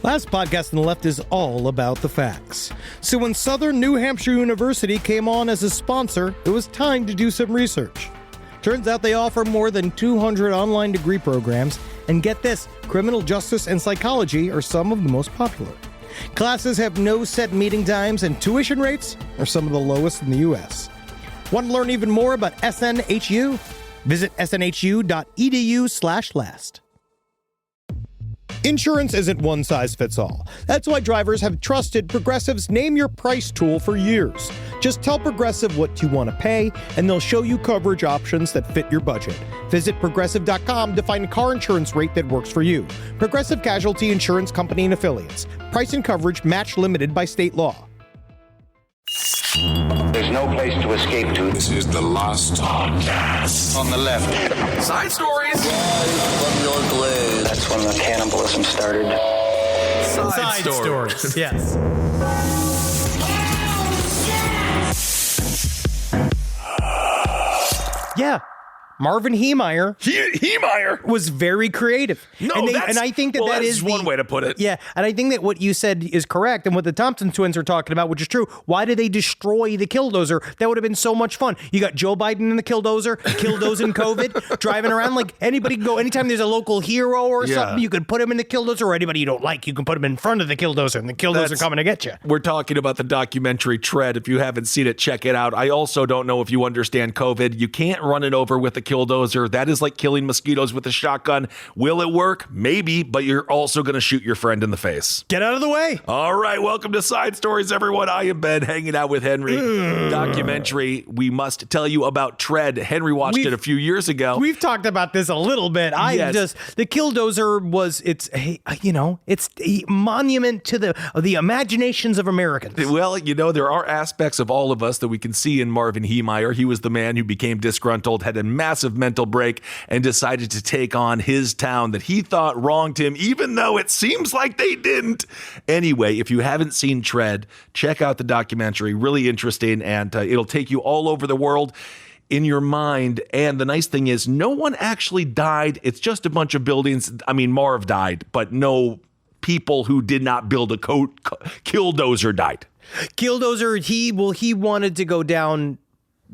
Last podcast on the left is all about the facts. So when Southern New Hampshire University came on as a sponsor, it was time to do some research. Turns out they offer more than 200 online degree programs, and get this, criminal justice and psychology are some of the most popular. Classes have no set meeting times, and tuition rates are some of the lowest in the U.S. Want to learn even more about SNHU? Visit snhu.edu/last. Insurance isn't one size fits all. That's why drivers have trusted Progressive's Name Your Price tool for years. Just tell Progressive what you want to pay, and they'll show you coverage options that fit your budget. Visit Progressive.com to find a car insurance rate that works for you. Progressive Casualty Insurance Company and Affiliates. Price and coverage match limited by state law. There's no place to escape to. This is the last podcast. On the left. Side stories. That's when the cannibalism started. Side stories. Yes. Yeah. Marvin Heemeyer was very creative. No, and I think that is one way to put it. Yeah, and I think that what you said is correct, and what the Thompson twins are talking about, which is true. Why did they destroy the Killdozer? That would have been so much fun. You got Joe Biden in the Killdozer, Killdozer COVID, driving around like anybody can go. Anytime there's a local hero or something, you can put him in the Killdozer, or anybody you don't like, you can put him in front of the Killdozer, and the Killdozer coming to get you. We're talking about the documentary Tread. If you haven't seen it, check it out. I also don't know if you understand COVID. You can't run it over with a Killdozer. That is like killing mosquitoes with a shotgun. Will it work? Maybe, but you're also going to shoot your friend in the face. Get out of the way. All right, welcome to Side Stories, everyone. I am Ben, hanging out with Henry. Documentary we must tell you about Tread. Henry watched it a few years ago. We've talked about this a little bit. The Killdozer was, it's a monument to the imaginations of Americans. Well, there are aspects of all of us that we can see in Marvin Heemeyer. He was the man who became disgruntled, had a massive mental break, and decided to take on his town that he thought wronged him, even though it seems like they didn't. Anyway, if you haven't seen Tread, check out the documentary. Really interesting, and it'll take you all over the world in your mind. And the nice thing is, no one actually died. It's just a bunch of buildings. I mean, Marv died, but no people who did not build a Killdozer died. Killdozer, he wanted to go down.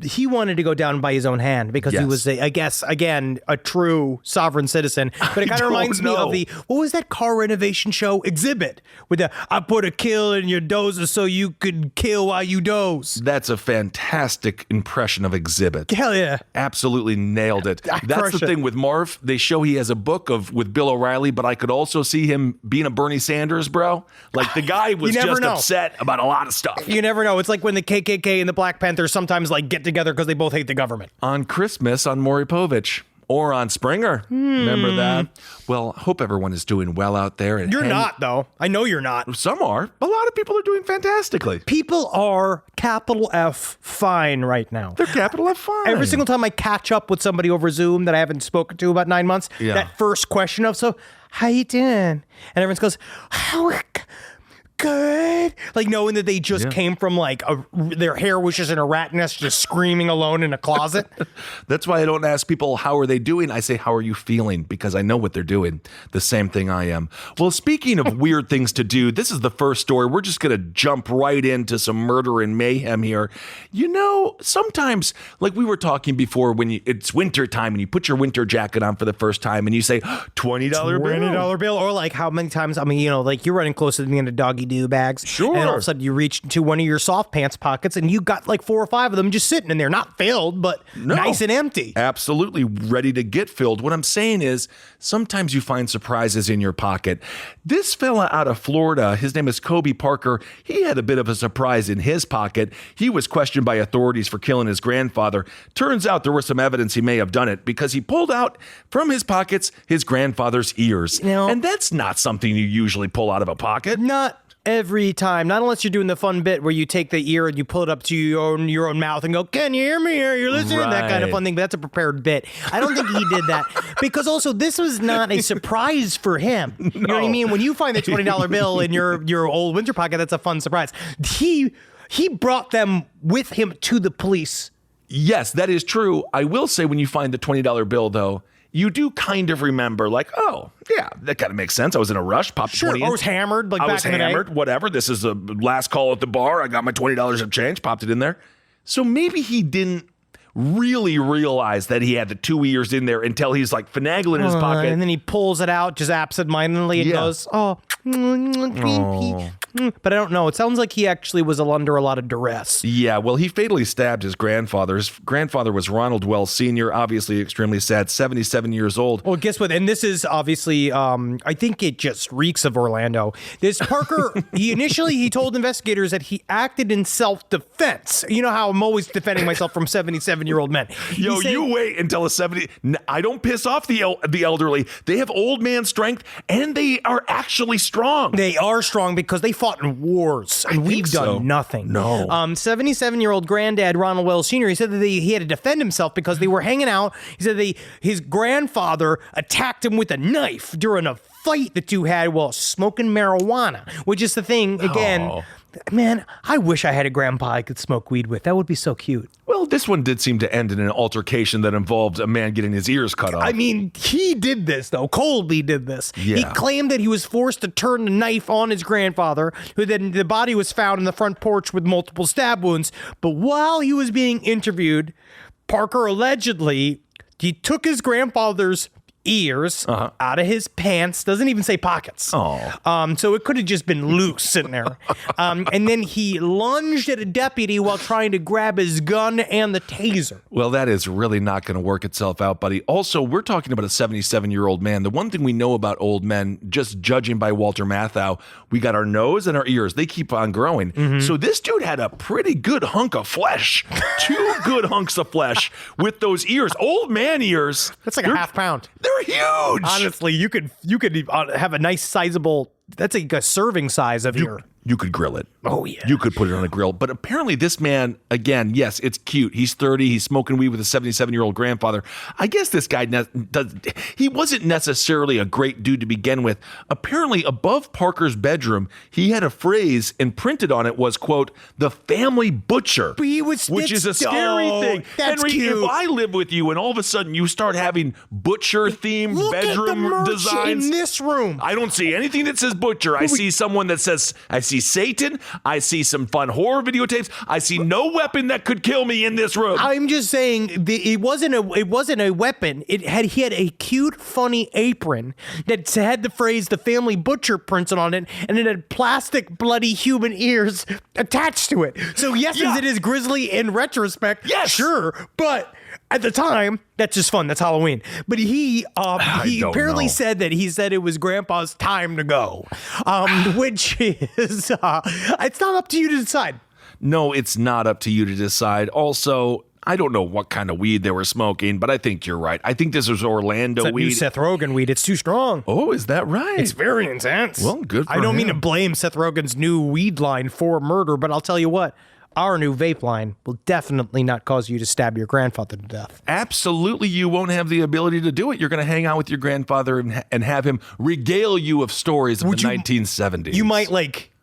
He wanted to go down by his own hand because he was, I guess, again, a true sovereign citizen. But it kind of reminds me of what was that car renovation show? Exhibit, with I put a kill in your dozer so you could kill while you doze. That's a fantastic impression of Exhibit. Hell yeah. Absolutely nailed it. That's the thing with Marv. They show he has a book with Bill O'Reilly, but I could also see him being a Bernie Sanders, bro. Like, the guy was just upset about a lot of stuff. You never know. It's like when the KKK and the Black Panthers sometimes get together because they both hate the government. On Christmas on Maury Povich. Or on Springer. Remember that? Well, hope everyone is doing well out there. You're not, though. I know you're not. Some are. A lot of people are doing fantastically. People are capital F fine right now. They're capital F fine. Every single time I catch up with somebody over Zoom that I haven't spoken to about 9 months, that first question of, so, how you doing? And everyone goes, how good, like knowing that they just came from their hair was just in a rat nest, just screaming alone in a closet. That's why I don't ask people how are they doing. I say, how are you feeling? Because I know what they're doing. The same thing I am. Well, speaking of weird things to do, this is the first story. We're just gonna jump right into some murder and mayhem here. Sometimes, like we were talking before, when it's winter time and you put your winter jacket on for the first time and you say $20 bill, or like how many times, you're running closer to the end of doggy do bags. Sure. And all of a sudden you reach into one of your soft pants pockets and you got like 4 or 5 of them just sitting in there, not filled, but nice and empty. Absolutely ready to get filled. What I'm saying is sometimes you find surprises in your pocket. This fella out of Florida, his name is Kobe Parker. He had a bit of a surprise in his pocket. He was questioned by authorities for killing his grandfather. Turns out there was some evidence he may have done it because he pulled out from his pockets his grandfather's ears. And that's not something you usually pull out of a pocket. Not every time, not unless you're doing the fun bit where you take the ear and you pull it up to your own mouth and go, can you hear me? Are you listening? Right. That kind of fun thing. But that's a prepared bit. I don't think he did that because also this was not a surprise for him. No. You know what I mean? When you find the $20 bill in your old winter pocket, that's a fun surprise. He brought them with him to the police. Yes, that is true. I will say when you find the $20 bill, though, you do kind of remember, like, oh, yeah, that kind of makes sense. I was in a rush, popped the 20 in. I was hammered, like I back was in the day. hammered, whatever. This is the last call at the bar. I got my $20 of change, popped it in there. So maybe he didn't really realize that he had the 2 ears in there until he's like finagling in his pocket. And then he pulls it out just absentmindedly and goes, oh, green pea. But I don't know. It sounds like he actually was under a lot of duress. Yeah, well, he fatally stabbed his grandfather. His grandfather was Ronald Wells Sr., obviously extremely sad, 77 years old. Well, guess what? And this is obviously, I think it just reeks of Orlando. This Parker, he told investigators that he acted in self-defense. You know how I'm always defending myself from 77-year-old men. Yo, you wait until a 70. I don't piss off the elderly. They have old man strength, and they are actually strong. They are strong because they fought in wars, and we've done nothing. No. 77-year-old granddad Ronald Wells Sr., he said that he had to defend himself because they were hanging out. He said his grandfather attacked him with a knife during a fight the two had while smoking marijuana, which is the thing, again. Oh. Man, I wish I had a grandpa I could smoke weed with. That would be so cute. Well, this one did seem to end in an altercation that involved a man getting his ears cut off. I mean, he did this, though. Colby did this. Yeah. He claimed that he was forced to turn the knife on his grandfather, who then the body was found in the front porch with multiple stab wounds. But while he was being interviewed, Parker allegedly, he took his grandfather's ears out of his pants, doesn't even say pockets. So it could have just been loose sitting there. And then he lunged at a deputy while trying to grab his gun and the taser. Well, that is really not going to work itself out, buddy. Also, we're talking about a 77-year-old man. The one thing we know about old men, just judging by Walter Matthau, we got our nose and our ears. They keep on growing. So this dude had a pretty good hunk of flesh. 2 good hunks of flesh with those ears. Old man ears. That's like a half pound. They're huge. Honestly, you could have a nice sizable. That's like a serving size of ear. You could grill it. Oh, yeah. You could put it on a grill. But apparently this man, again, yes, it's cute. He's 30. He's smoking weed with a 77-year-old grandfather. I guess this guy, he wasn't necessarily a great dude to begin with. Apparently above Parker's bedroom, he had a phrase and printed on it was, quote, the family butcher. But he was, which is a scary thing. That's Henry, cute. if I live with you and all of a sudden you start having butcher-themed bedroom at the merch designs. in this room. I don't see anything that says butcher. I see someone that says, I see Satan. I see some fun horror videotapes. I see no weapon that could kill me in this room. I'm just saying it wasn't a weapon. He had a cute, funny apron that had the phrase "the family butcher" printed on it, and it had plastic, bloody human ears attached to it. So yes, it is grisly in retrospect. Yes, sure, but at the time, that's just fun. That's Halloween. But he apparently said that it was Grandpa's time to go, which is it's not up to you to decide. No, it's not up to you to decide. Also, I don't know what kind of weed they were smoking, but I think you're right. I think this was Orlando it's that weed. New Seth Rogen weed. It's too strong. Oh, is that right? It's very intense. Well, good for I don't mean to him. blame Seth Rogen's new weed line for murder, but I'll tell you what. Our new vape line will definitely not cause you to stab your grandfather to death. Absolutely, you won't have the ability to do it. You're going to hang out with your grandfather and have him regale you of stories of the 1970s. You might,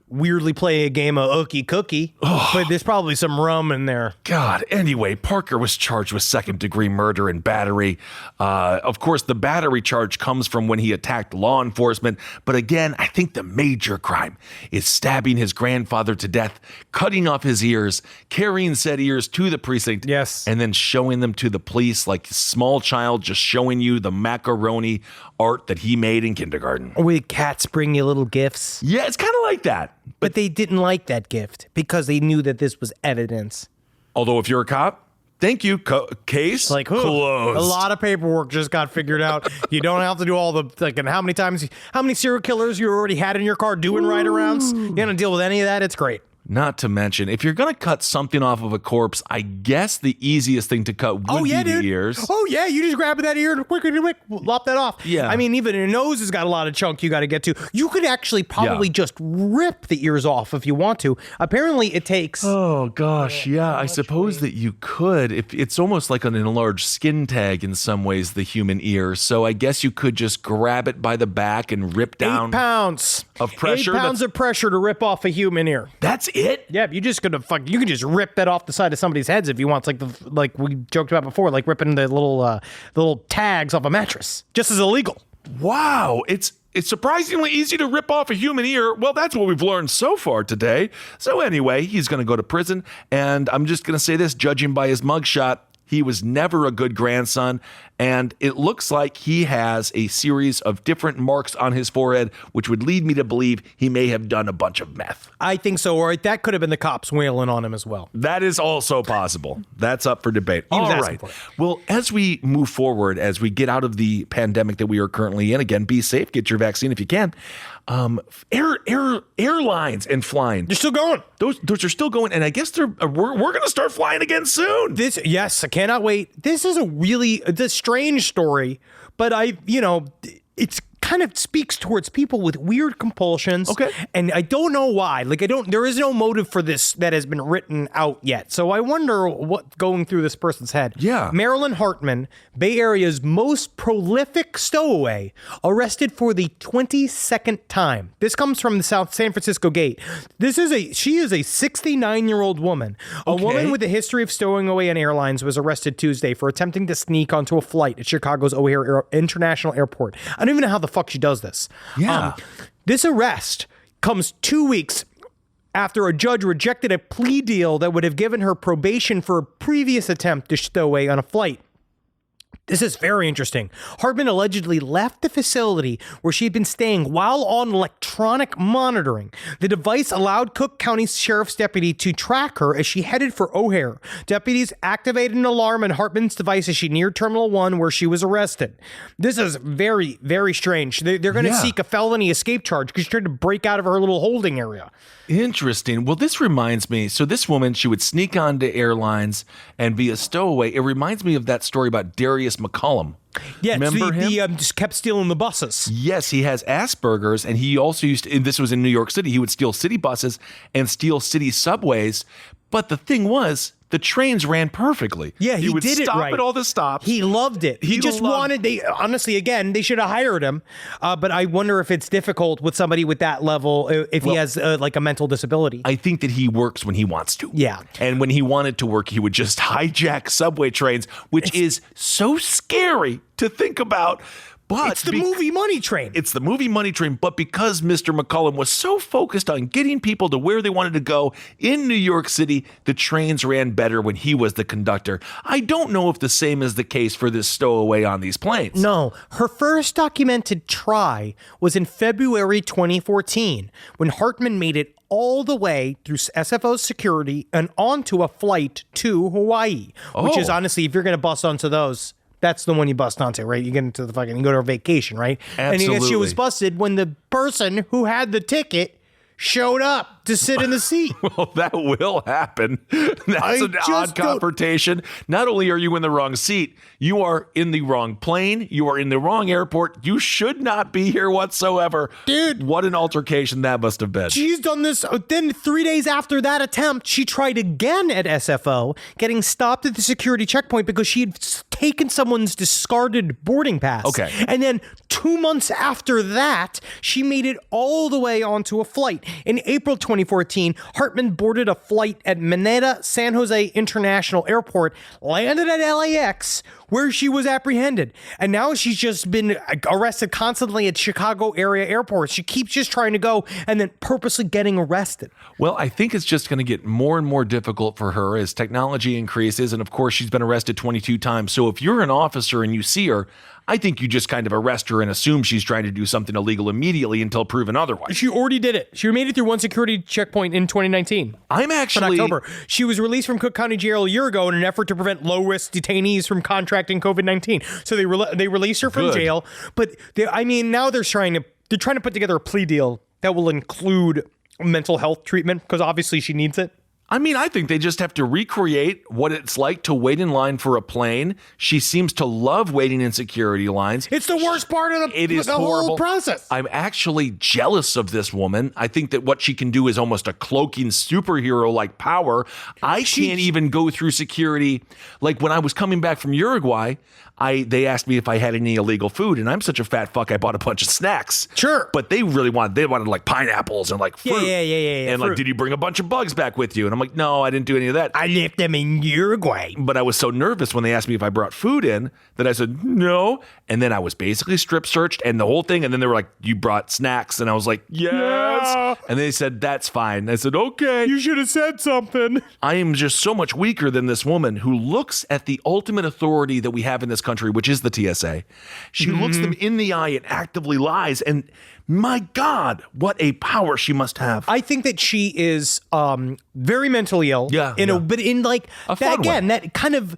weirdly play a game of Ookie Cookie, but there's probably some rum in there. God. Anyway, Parker was charged with second-degree murder and battery. Of course, the battery charge comes from when he attacked law enforcement. But again, I think the major crime is stabbing his grandfather to death, cutting off his ears, carrying said ears to the precinct, Yes. and then showing them to the police like a small child just showing you the macaroni art that he made in kindergarten. With cats bring you little gifts. Yeah, it's kind of like that. But they didn't like that gift because they knew that this was evidence. Although if you're a cop, thank you. Case closed. A lot of paperwork just got figured out. You don't have to do all the, and how many serial killers you already had in your car doing ride-arounds? You don't deal with any of that. It's great. Not to mention, if you're going to cut something off of a corpse, I guess the easiest thing to cut would be the ears. Oh, yeah, you just grab that ear and quick, lop that off. Yeah. I mean, even your nose has got a lot of chunk you got to get to. You could actually probably just rip the ears off if you want to. Apparently, it takes... Oh, gosh, yeah, I suppose that you could. If it's almost like an enlarged skin tag in some ways, the human ear. So I guess you could just grab it by the back and rip down... 8 pounds. Of pressure? 8 pounds of pressure to rip off a human ear. That's it? it? Yeah, you just gonna you can just rip that off the side of somebody's heads if you want. It's like we joked about before, like ripping the little tags off a mattress, just as illegal. Wow, it's surprisingly easy to rip off a human ear. Well, that's what we've learned so far today. So anyway, he's going to go to prison, and I'm just going to say this, judging by his mugshot, he was never a good grandson, and it looks like he has a series of different marks on his forehead, which would lead me to believe he may have done a bunch of meth. I think so, or that could have been the cops wailing on him as well. That is also possible. That's up for debate. He was All asking right. for it. Well, as we move forward, as we get out of the pandemic that we are currently in, again, be safe, get your vaccine if you can. Airlines and flying. You're still going. Those are still going, and I guess we're going to start flying again soon. Yes, I cannot wait. This is it's a strange story, but it's kind of speaks towards people with weird compulsions. Okay. And I don't know why. There is no motive for this that has been written out yet. So I wonder what's going through this person's head. Yeah. Marilyn Hartman, Bay Area's most prolific stowaway, arrested for the 22nd time. This comes from the South San Francisco Gate. She is a 69-year-old woman. A woman with a history of stowing away on airlines was arrested Tuesday for attempting to sneak onto a flight at Chicago's O'Hare International Airport. I don't even know how the fuck she does this. Yeah. This arrest comes 2 weeks after a judge rejected a plea deal that would have given her probation for a previous attempt to stow away on a flight. This is very interesting. Hartman allegedly left the facility where she had been staying while on electronic monitoring. The device allowed Cook County Sheriff's deputy to track her as she headed for O'Hare. Deputies activated an alarm on Hartman's device as she neared Terminal 1 where she was arrested. This is very, very strange. They're going to seek a felony escape charge because she tried to break out of her little holding area. Interesting. Well, this reminds me. So this woman, she would sneak onto airlines and be a stowaway. It reminds me of that story about Darius McCollum. Yeah, remember him? He just kept stealing the buses. Yes, he has Asperger's, and he also used to, and this was in New York City, he would steal city buses and steal city subways. But the thing was, the trains ran perfectly. Yeah, he would did it stop right. at all the stops. He loved it. He just wanted, honestly, again, they should have hired him. But I wonder if it's difficult with somebody with that level, if he has like a mental disability. I think that he works when he wants to. Yeah. And when he wanted to work, he would just hijack subway trains, which is so scary to think about. But it's the movie Money Train. It's the movie Money Train, but because Mr. McCollum was so focused on getting people to where they wanted to go in New York City, the trains ran better when he was the conductor. I don't know if the same is the case for this stowaway on these planes. No, her first documented try was in February 2014 when Hartman made it all the way through SFO's security and onto a flight to Hawaii, which is honestly, if you're going to bust onto those, that's the one you bust onto, right? You get into the you go to a vacation, right? Absolutely. And she was busted when the person who had the ticket showed up to sit in the seat. Well, that will happen. That's an odd confrontation. Not only are you in the wrong seat, you are in the wrong plane. You are in the wrong airport. You should not be here whatsoever. Dude. What an altercation that must have been. She's done this. Then 3 days after that attempt, she tried again at SFO, getting stopped at the security checkpoint because she had taken someone's discarded boarding pass. Okay. And then 2 months after that, she made it all the way onto a flight. In April 2014, Hartman boarded a flight at Maneta San Jose International Airport, landed at LAX, where she was apprehended. And now she's just been arrested constantly at Chicago area airports. She keeps just trying to go and then purposely getting arrested. Well, I think it's just going to get more and more difficult for her as technology increases. And of course, she's been arrested 22 times. So if you're an officer and you see her, I think you just kind of arrest her and assume she's trying to do something illegal immediately until proven otherwise. She already did it. She made it through one security checkpoint in 2019. I'm actually... In October. She was released from Cook County Jail a year ago in an effort to prevent low-risk detainees from contracting COVID-19. So they released her from jail. But now they're trying to put together a plea deal that will include mental health treatment because obviously she needs it. I mean, I think they just have to recreate what it's like to wait in line for a plane. She seems to love waiting in security lines. It's the worst part of the whole process. I'm actually jealous of this woman. I think that what she can do is almost a cloaking superhero-like power. I can't even go through security. Like when I was coming back from Uruguay, they asked me if I had any illegal food, and I'm such a fat fuck, I bought a bunch of snacks. Sure. But they wanted like pineapples and like fruit. Yeah. And fruit. like, did you bring a bunch of bugs back with you? And I'm like, no, I didn't do any of that. I left them in Uruguay. But I was so nervous when they asked me if I brought food in that I said no. And then I was basically strip searched and the whole thing. And then they were like, you brought snacks. And I was like, yes. Yeah. And they said, that's fine. I said, okay. You should have said something. I am just so much weaker than this woman who looks at the ultimate authority that we have in this country, which is the TSA. She looks them in the eye and actively lies. And my God, what a power she must have. I think that she is very mentally ill. Yeah. But in like a that again, way. That kind of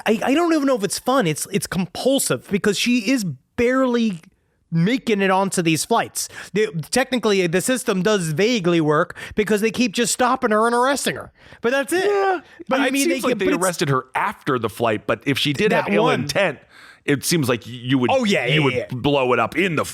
I don't even know if it's fun. It's compulsive because she is barely making it onto these flights. Technically, the system does vaguely work because they keep just stopping her and arrowing her. But that's it. Yeah. But I mean, it seems like they arrested her after the flight. But if she did have ill intent, it seems like you would. You would blow it up during the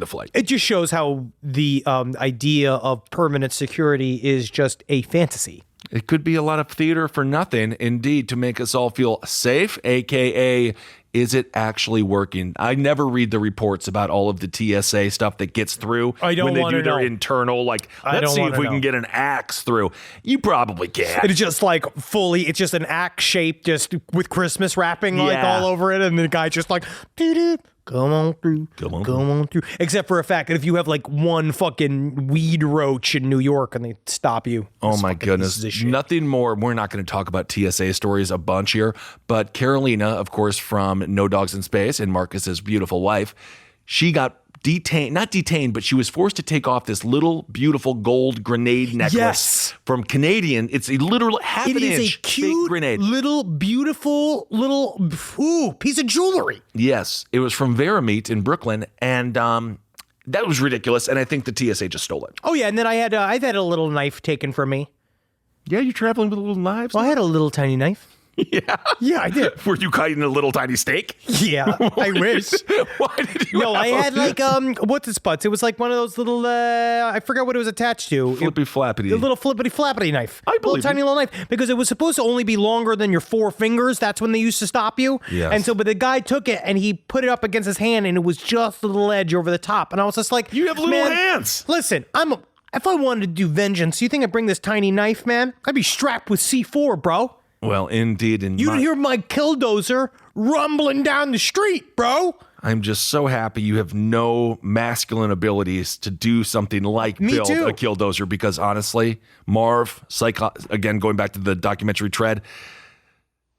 flight. It just shows how the idea of permanent security is just a fantasy. It could be a lot of theater for nothing, indeed, to make us all feel safe, aka, is it actually working? I never read the reports about all of the TSA stuff that gets through when they do their internal, like, let's see if we can get an axe through. You probably can. It's just like it's just an axe shape just with Christmas wrapping like all over it. And the guy just like, doo-doo. Come on through. Except for a fact that if you have like one fucking weed roach in New York and they stop you. Oh my goodness. Nothing more. We're not going to talk about TSA stories a bunch here, but Carolina, of course, from No Dogs in Space and Marcus's beautiful wife, she got not detained, but she was forced to take off this little beautiful gold grenade necklace from Canadian. It's a literal half an inch a cute, fake grenade. Little beautiful little piece of jewelry. Yes, it was from Verameet in Brooklyn, and that was ridiculous. And I think the TSA just stole it. Oh yeah, and then I've had a little knife taken from me. Yeah, you're traveling with little knives. Well, I had a little tiny knife. Yeah, I did. Were you cutting a little tiny steak? Yeah, I wish. Why did you? No, I had like what's its butts? It was like one of those little I forgot what it was attached to. Flippy flappity. A little flippity flappity knife. I believe tiny little knife because it was supposed to only be longer than your 4 fingers. That's when they used to stop you. Yes. And so, but the guy took it and he put it up against his hand and it was just a little edge over the top. And I was just like, you have little hands. Listen, if I wanted to do vengeance, you think I'd bring this tiny knife, man? I'd be strapped with C4, bro. Well, indeed. You'd hear my killdozer rumbling down the street, bro. I'm just so happy you have no masculine abilities to do something like build a killdozer because honestly, Marv, again, going back to the documentary Tread,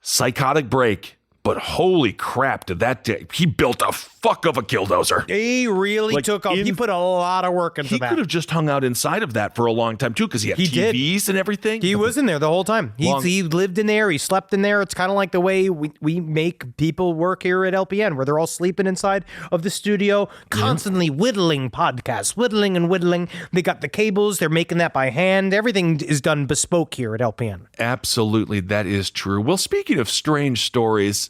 psychotic break. But holy crap, did that day. He built a fuck of a killdozer. He really took off. He put a lot of work into that. He could have just hung out inside of that for a long time, too, because he had TVs and everything. He was in there the whole time. He lived in there. He slept in there. It's kind of like the way we make people work here at LPN, where they're all sleeping inside of the studio, constantly whittling podcasts, whittling and whittling. They got the cables. They're making that by hand. Everything is done bespoke here at LPN. Absolutely, that is true. Well, speaking of strange stories,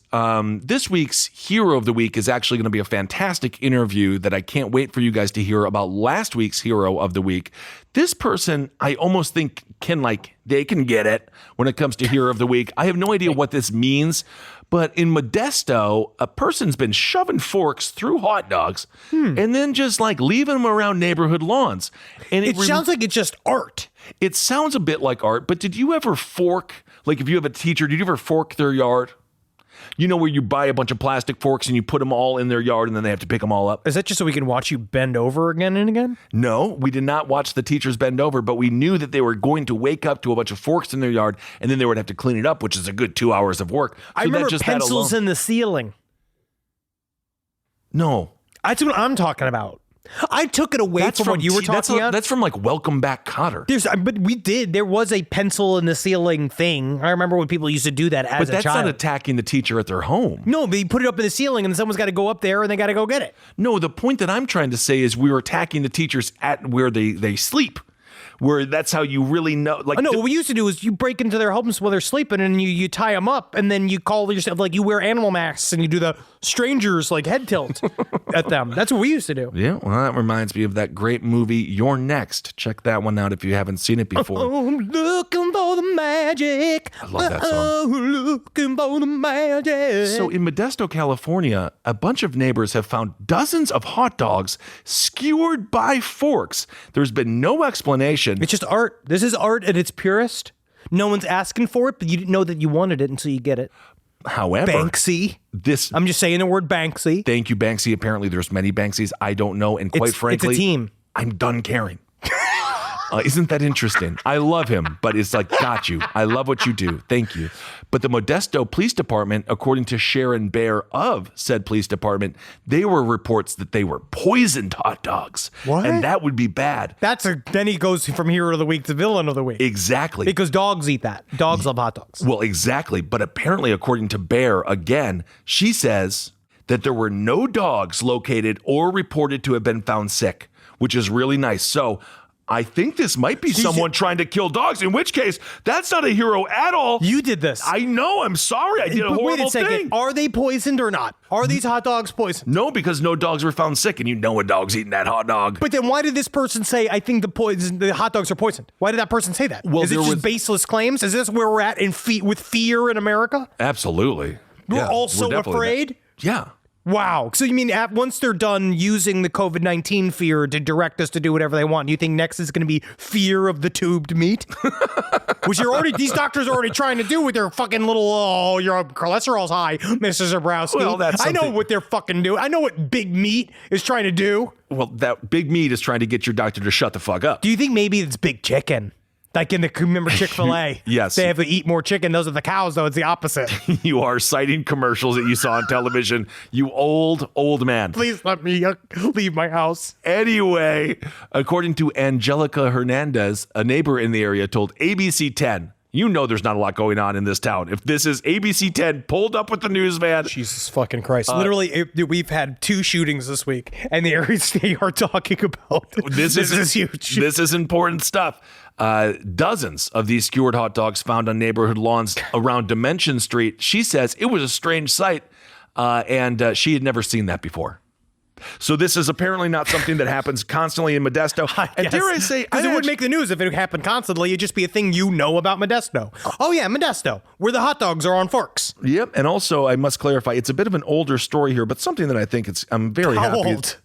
this week's Hero of the Week is actually going to be a fantastic interview that I can't wait for you guys to hear about last week's Hero of the Week. This person, I almost think they can get it when it comes to Hero of the Week. I have no idea what this means, but in Modesto, a person's been shoving forks through hot dogs and then just like leaving them around neighborhood lawns. And it sounds like it's just art. It sounds a bit like art, but did you ever fork, like if you have a teacher, did you ever fork their yard? You know where you buy a bunch of plastic forks and you put them all in their yard and then they have to pick them all up? Is that just so we can watch you bend over again and again? No, we did not watch the teachers bend over, but we knew that they were going to wake up to a bunch of forks in their yard and then they would have to clean it up, which is a good 2 hours of work. So I remember pencils in the ceiling. No. That's what I'm talking about. I took it away from what you were talking about. That's from like Welcome Back, Kotter. But we did. There was a pencil in the ceiling thing. I remember when people used to do that as a child. But that's not attacking the teacher at their home. No, but you put it up in the ceiling and someone's got to go up there and they got to go get it. No, the point that I'm trying to say is we were attacking the teachers at where they sleep. where that's how you really know. Like, no, what we used to do is you break into their homes while they're sleeping and you tie them up and then you call yourself, like you wear animal masks and you do the strangers like head tilt at them. That's what we used to do. Yeah, well, that reminds me of that great movie, You're Next. Check that one out if you haven't seen it before. I'm looking for the magic. I love that song. Looking for the magic. So in Modesto, California, a bunch of neighbors have found dozens of hot dogs skewered by forks. There's been no explanation. It's just art. This is art at its purest. No one's asking for it, but you didn't know that you wanted it until you get it. However, Banksy. I'm just saying the word Banksy. Thank you, Banksy. Apparently there's many Banksys. I don't know. And quite frankly, it's a team. I'm done caring. Isn't that interesting? I love him, but it's like, got you. I love what you do. Thank you. But the Modesto Police Department, according to Sharon Baer of said police department, there were reports that they were poisoned hot dogs. What? And that would be bad. Then he goes from hero of the week to villain of the week. Exactly. Because dogs eat that. Dogs love hot dogs. Well, exactly. But apparently, according to Baer, again, she says that there were no dogs located or reported to have been found sick, which is really nice. So I think this might be someone trying to kill dogs, in which case, that's not a hero at all. You did this. I know. I'm sorry. I did a horrible wait a second. thing. Are they poisoned or not? Are these hot dogs poisoned? No, because no dogs were found sick, and you know a dog's eating that hot dog. But then why did this person say, I think the hot dogs are poisoned? Why did that person say that? Well, is it just baseless claims? Is this where we're at with fear in America? Absolutely. We're Yeah, all so definitely afraid? Yeah. Wow. So you mean once they're done using the COVID-19 fear to direct us to do whatever they want, you think next is going to be fear of the tubed meat? Which these doctors are already trying to do with their fucking little, your cholesterol's high, Mrs. Zabrowski. Well, that's I know something. what they're fucking doing. I know what big meat is trying to do. Well, that big meat is trying to get your doctor to shut the fuck up. Do you think maybe it's big chicken? Like remember Chick-fil-A? Yes. They have to eat more chicken. Those are the cows, though. It's the opposite. You are citing commercials that you saw on television. You old man. Please let me leave my house. Anyway, according to Angelica Hernandez, a neighbor in the area told ABC 10, you know there's not a lot going on in this town. If this is ABC 10 pulled up with the news van. Jesus fucking Christ. Literally, we've had 2 shootings this week, and the areas they are talking about. This is huge. This is important stuff. Dozens of these skewered hot dogs found on neighborhood lawns around Dimension Street. She says it was a strange sight, and she had never seen that before. So this is apparently not something that happens constantly in Modesto. And dare I say, because it would make the news if it happened constantly. It'd just be a thing you know about Modesto. Oh yeah, Modesto, where the hot dogs are on forks. Yep. And also, I must clarify, it's a bit of an older story here, but something that I think I'm very happy. How old?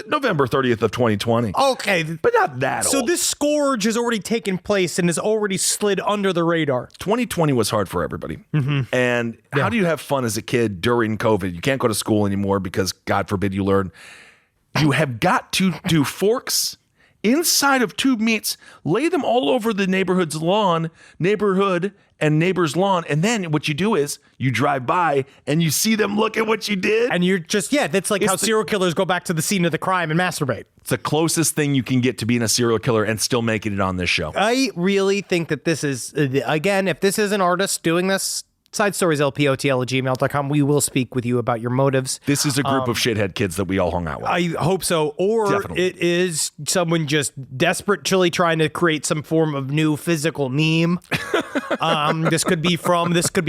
November 30th of 2020. Okay. But not that old. So this scourge has already taken place and has already slid under the radar. 2020 was hard for everybody. Mm-hmm. And how do you have fun as a kid during COVID? You can't go to school anymore because, God forbid, you learn. You have got to do forks inside of tube meats, lay them all over the neighborhood's lawn, and neighbor's lawn. And then what you do is you drive by and you see them look at what you did. And you're just, that's like how serial killers go back to the scene of the crime and masturbate. It's the closest thing you can get to being a serial killer and still making it on this show. I really think that this is, again, if this is an artist doing this, sidestorieslpotl@gmail.com. We will speak with you about your motives. This is a group of shithead kids that we all hung out with. I hope so. Or Definitely. It is someone just desperately trying to create some form of new physical meme. This could be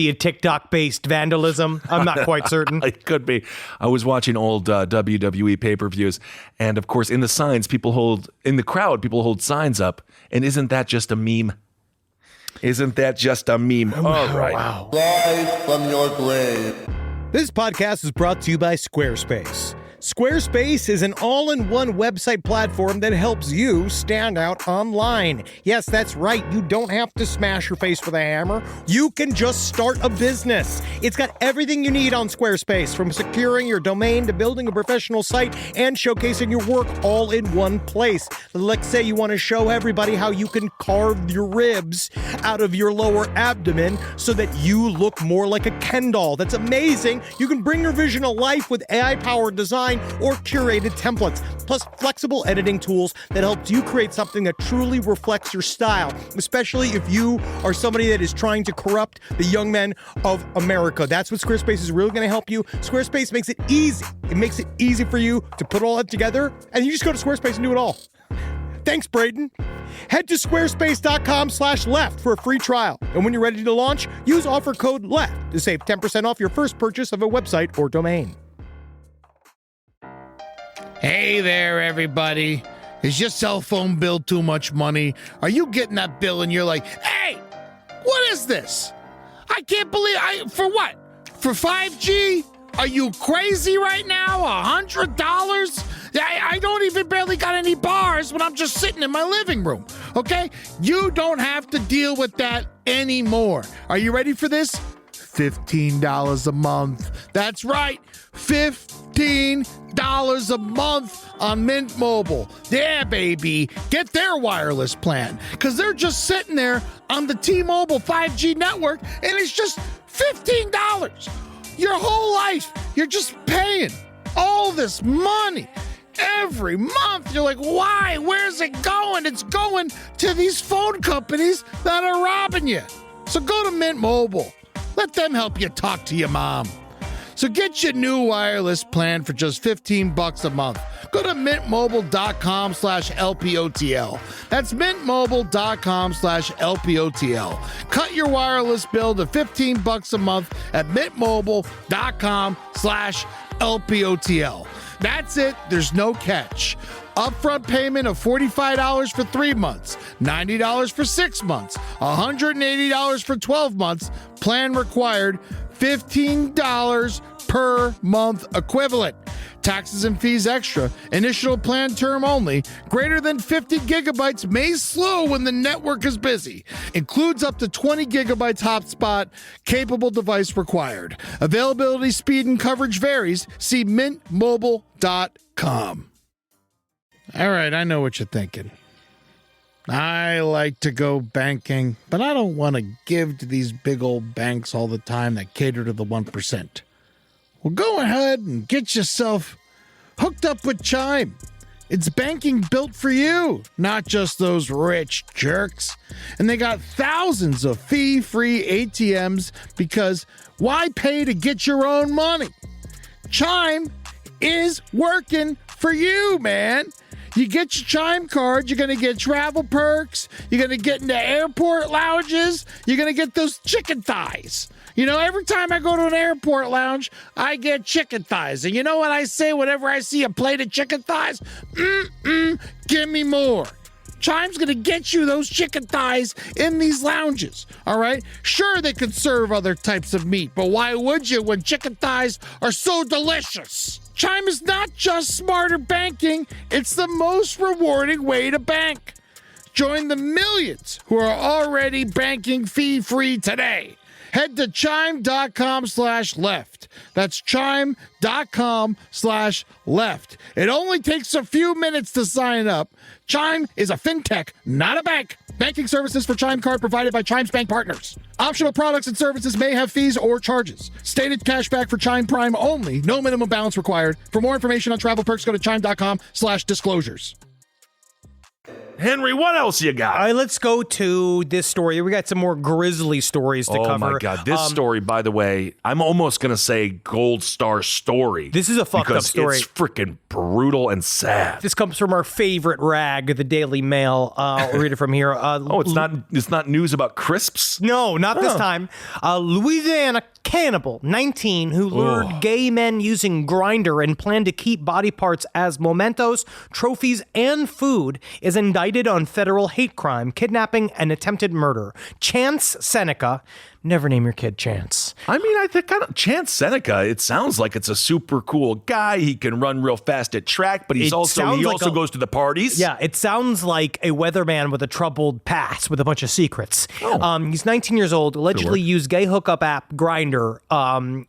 a TikTok-based vandalism. I'm not quite certain. It could be. I was watching old WWE pay-per-views, and of course, in the crowd, people hold signs up. And isn't that just a meme? Isn't that just a meme? All right. Wow. Rise from your grave. This podcast is brought to you by Squarespace. Squarespace is an all-in-one website platform that helps you stand out online. Yes, that's right. You don't have to smash your face with a hammer. You can just start a business. It's got everything you need on Squarespace, from securing your domain to building a professional site and showcasing your work all in one place. Let's say you want to show everybody how you can carve your ribs out of your lower abdomen so that you look more like a Ken doll. That's amazing. You can bring your vision to life with AI-powered design or curated templates, plus flexible editing tools that helps you create something that truly reflects your style, especially if you are somebody that is trying to corrupt the young men of America. That's what Squarespace is really going to help you. Squarespace makes it easy. It makes it easy for you to put all that together, and you just go to Squarespace and do it all. Thanks, Braden. Head to squarespace.com/left for a free trial. And when you're ready to launch, use offer code LEFT to save 10% off your first purchase of a website or domain. Hey there, everybody. Is your cell phone bill too much money? Are you getting that bill and you're like, hey, what is this? I can't believe for what? For 5G? Are you crazy right now? $100? I don't even barely got any bars when I'm just sitting in my living room, okay? You don't have to deal with that anymore. Are you ready for this? $15 a month. That's right, $15 a month on Mint Mobile. Yeah, baby. Get their wireless plan, because they're just sitting there on the T-Mobile 5G network, and it's just $15. Your whole life, you're just paying all this money every month. You're like, why? Where's it going? It's going to these phone companies that are robbing you. So go to Mint Mobile. Let them help you talk to your mom. So get your new wireless plan for just $15 a month. Go to mintmobile.com/LPOTL. That's mintmobile.com/LPOTL. Cut your wireless bill to $15 a month at mintmobile.com/LPOTL. That's it. There's no catch. Upfront payment of $45 for 3 months, $90 for 6 months, $180 for 12 months. Plan required, $15 per month equivalent. Taxes and fees extra. Initial plan term only. Greater than 50 gigabytes may slow when the network is busy. Includes up to 20 gigabytes hotspot. Capable device required. Availability, speed, and coverage varies. See mintmobile.com. All right, I know what you're thinking. I like to go banking, but I don't want to give to these big old banks all the time that cater to the 1%. Well, go ahead and get yourself hooked up with Chime. It's banking built for you, not just those rich jerks. And they got thousands of fee-free ATMs, because why pay to get your own money? Chime is working for you, man. You get your Chime card, you're going to get travel perks, you're going to get into airport lounges, you're going to get those chicken thighs. You know, every time I go to an airport lounge, I get chicken thighs. And you know what I say whenever I see a plate of chicken thighs? Give me more. Chime's going to get you those chicken thighs in these lounges, all right? Sure, they could serve other types of meat, but why would you when chicken thighs are so delicious? Chime is not just smarter banking, it's the most rewarding way to bank. Join the millions who are already banking fee-free today. Head to chime.com/left. That's chime.com/left. It only takes a few minutes to sign up. Chime is a fintech, not a bank. Banking services for Chime Card provided by Chime's bank partners. Optional products and services may have fees or charges. Stated cashback for Chime Prime only. No minimum balance required. For more information on travel perks, go to chime.com/disclosures. Henry, what else you got? All right, let's go to this story. We got some more grisly stories to cover. Oh my God, this story, by the way, I'm almost going to say gold star story. This is a fucked up story. It's freaking brutal and sad. This comes from our favorite rag, the Daily Mail. I'll read it from here. It's not news about crisps? No, not this time. Louisiana cannibal, 19, who lured gay men using Grindr and planned to keep body parts as mementos, trophies, and food, is indicted on federal hate crime, kidnapping, and attempted murder. Chance Seneca. Never name your kid Chance. I mean, I think Chance Seneca, it sounds like it's a super cool guy. He can run real fast at track, but he also goes to the parties. Yeah, it sounds like a weatherman with a troubled past with a bunch of secrets. He's 19 years old, allegedly used gay hookup app Grindr. And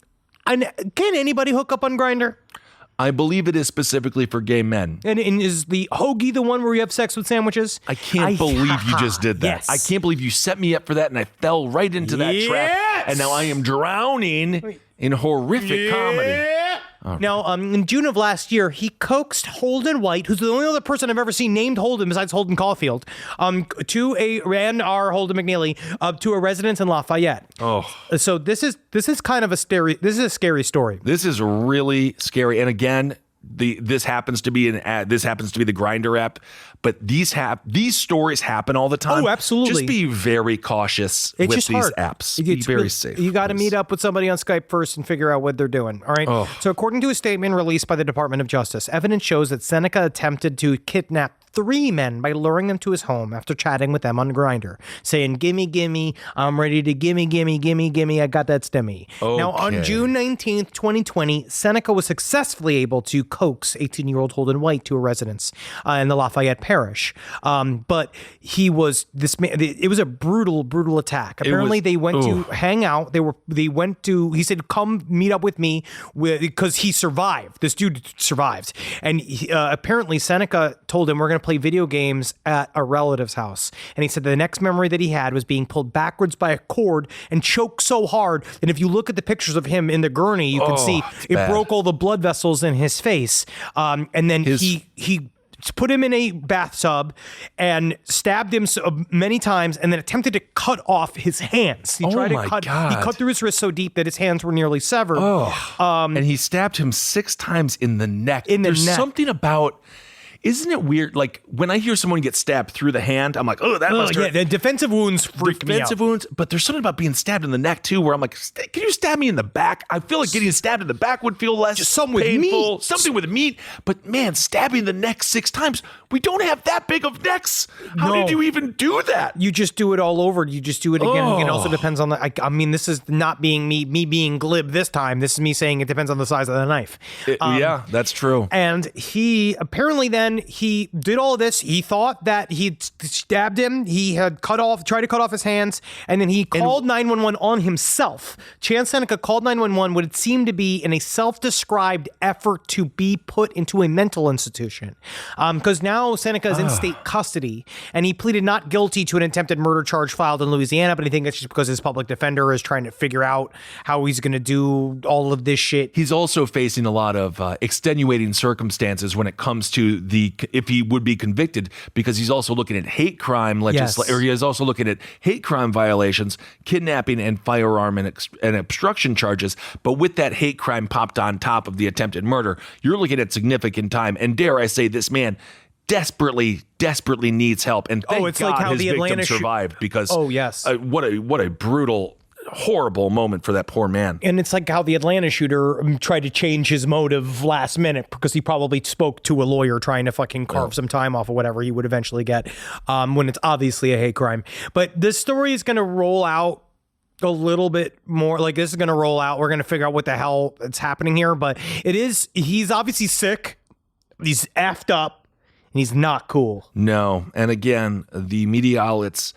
can anybody hook up on Grindr? I believe it is specifically for gay men. And is the hoagie the one where you have sex with sandwiches? I can't believe you just did that. Yes. I can't believe you set me up for that, and I fell right into that trap. And now I am drowning in horrific comedy. Now, in June of last year, he coaxed Holden White, who's the only other person I've ever seen named Holden besides Holden Caulfield, and our Holden McNeely, to a residence in Lafayette. So this is kind of a scary story. This is really scary. And again, this happens to be an ad, this happens to be the Grindr app, but these stories happen all the time. Oh, absolutely. Just be very cautious with these apps. Be very safe. You got to meet up with somebody on Skype first and figure out what they're doing. All right. Oh. So according to a statement released by the Department of Justice, evidence shows that Seneca attempted to kidnap 3 men by luring them to his home after chatting with them on Grindr, saying, gimme, I'm ready to gimme, I got that stimmy. Okay. Now, on June 19th, 2020, Seneca was successfully able to coax 18-year-old Holden White to a residence in the Lafayette Parish. But he was, this man, it was a brutal attack. Apparently, they went to hang out. He said, come meet up with me because he survived. This dude survived. And apparently, Seneca told him, we're going to play video games at a relative's house. And he said the next memory that he had was being pulled backwards by a cord and choked so hard. And if you look at the pictures of him in the gurney, you can see it broke all the blood vessels in his face. And then he put him in a bathtub and stabbed him many times and then attempted to cut off his hands. He tried to cut. God. He cut through his wrist so deep that his hands were nearly severed. And he stabbed him 6 times in the neck. There's something about... Isn't it weird? Like when I hear someone get stabbed through the hand, I'm like, oh, that must hurt. Yeah, the defensive wounds freak me out. Defensive wounds, but there's something about being stabbed in the neck too, where I'm like, can you stab me in the back? I feel like getting stabbed in the back would feel less Just something with painful. meat. Something with meat. But man, stabbing the neck 6 times, we don't have that big of necks. How did you even do that? You just do it all over. You just do it again. It also depends on the. I mean, this is not being me being glib this time. This is me saying it depends on the size of the knife. Yeah, that's true. And he apparently then he did all of this. He thought that he'd stabbed him. He had tried to cut off his hands, and then he called 911 on himself. Chance Seneca called 911 what it seemed to be in a self-described effort to be put into a mental institution. Because now Seneca is in state custody, and he pleaded not guilty to an attempted murder charge filed in Louisiana, but I think it's just because his public defender is trying to figure out how he's going to do all of this shit. He's also facing a lot of extenuating circumstances when it comes to if he would be convicted, because he's also looking at hate crime or he is also looking at hate crime violations, kidnapping and firearm and obstruction charges. But with that hate crime popped on top of the attempted murder, you're looking at significant time. And dare I say, this man desperately needs help. And thank it's God like how his the victim Atlanta survived, because yes. What a brutal, horrible moment for that poor man. And it's like how the Atlanta shooter tried to change his motive last minute because he probably spoke to a lawyer trying to fucking carve some time off of whatever he would eventually get when it's obviously a hate crime. But this story is going to roll out a little bit more. Like, this is going to roll out. We're going to figure out what the hell is happening here. But he's obviously sick. He's effed up. And he's not cool. No. And again, the media outlets...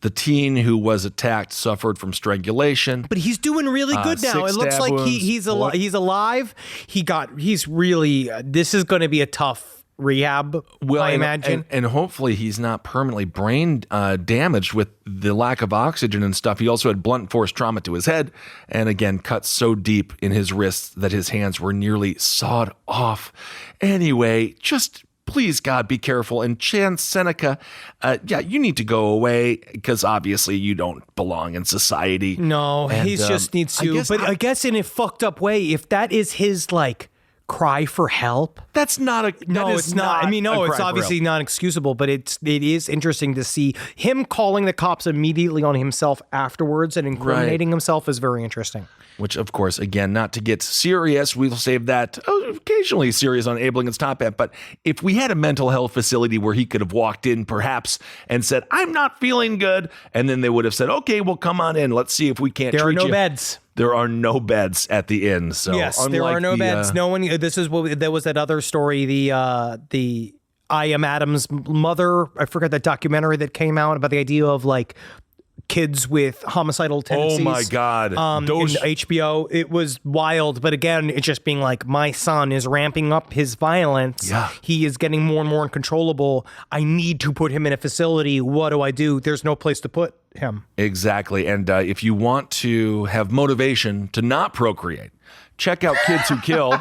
The teen who was attacked suffered from strangulation. But he's doing really good now. It looks like he's alive. He's really, this is going to be a tough rehab, I imagine. And hopefully he's not permanently brain damaged with the lack of oxygen and stuff. He also had blunt force trauma to his head. And again, cut so deep in his wrists that his hands were nearly sawed off. Anyway, just... please, God, be careful. And Chance Seneca, you need to go away because obviously you don't belong in society. No, he just needs to. I guess in a fucked up way, if that is his, like, cry for help. That's not a... it's not. I mean, no, it's obviously not excusable, but it is interesting to see him calling the cops immediately on himself afterwards and incriminating himself is very interesting. Which, of course, again, not to get serious, we'll save that occasionally serious on Abe Lincoln's Top Hat. But if we had a mental health facility where he could have walked in, perhaps, and said, I'm not feeling good, and then they would have said, okay, well, come on in. Let's see if we can't treat you. There are no beds. There are no beds at the inn. So yes, there are no beds. No one. This is what there was that other story. The I Am Adam's mother. I forgot that documentary that came out about the idea of like kids with homicidal tendencies. Oh my God. In HBO. It was wild. But again, it's just being like, my son is ramping up his violence. Yeah. He is getting more and more uncontrollable. I need to put him in a facility. What do I do? There's no place to put him. Exactly. And if you want to have motivation to not procreate, check out Kids Who Kill.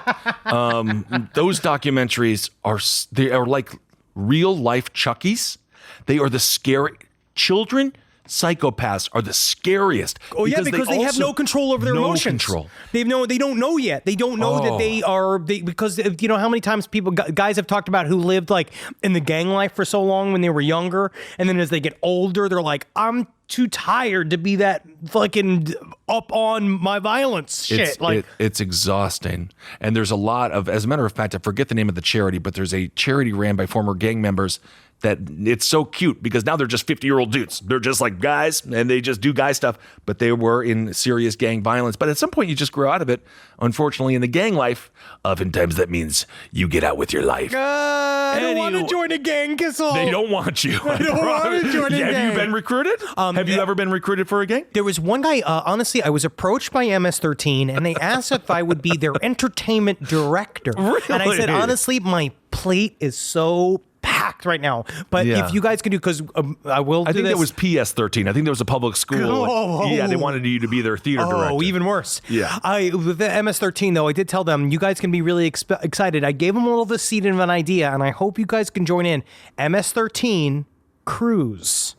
Those documentaries are like real life Chuckies. They are the scary children. psychopaths are the scariest. Oh yeah, because they have no control over their emotions. Control. They don't know yet. They don't know that they are because you know how many times guys have talked about who lived like in the gang life for so long when they were younger, and then as they get older, they're like, I'm too tired to be that fucking up on my violence shit. It's exhausting. And there's a lot of, as a matter of fact, I forget the name of the charity, but there's a charity ran by former gang members that it's so cute because now they're just 50-year-old dudes. They're just like guys and they just do guy stuff, but they were in serious gang violence. But at some point you just grow out of it. Unfortunately, in the gang life, oftentimes that means you get out with your life. I don't want to join a gang, Kissel. They don't want you. I don't want to join a gang. Have you been recruited? Have you ever been recruited for a gang? There was one guy, honestly, I was approached by MS-13 and they asked if I would be their entertainment director. Really? And I said, honestly, my plate is so packed right now. But if you guys can do, because I will do I think this. that was PS-13 I think there was a public school. Yeah, they wanted you to be their theater director. Oh, even worse. Yeah. With the MS-13, though, I did tell them, you guys can be really excited. I gave them a little seed of an idea, and I hope you guys can join in. MS-13 cruise.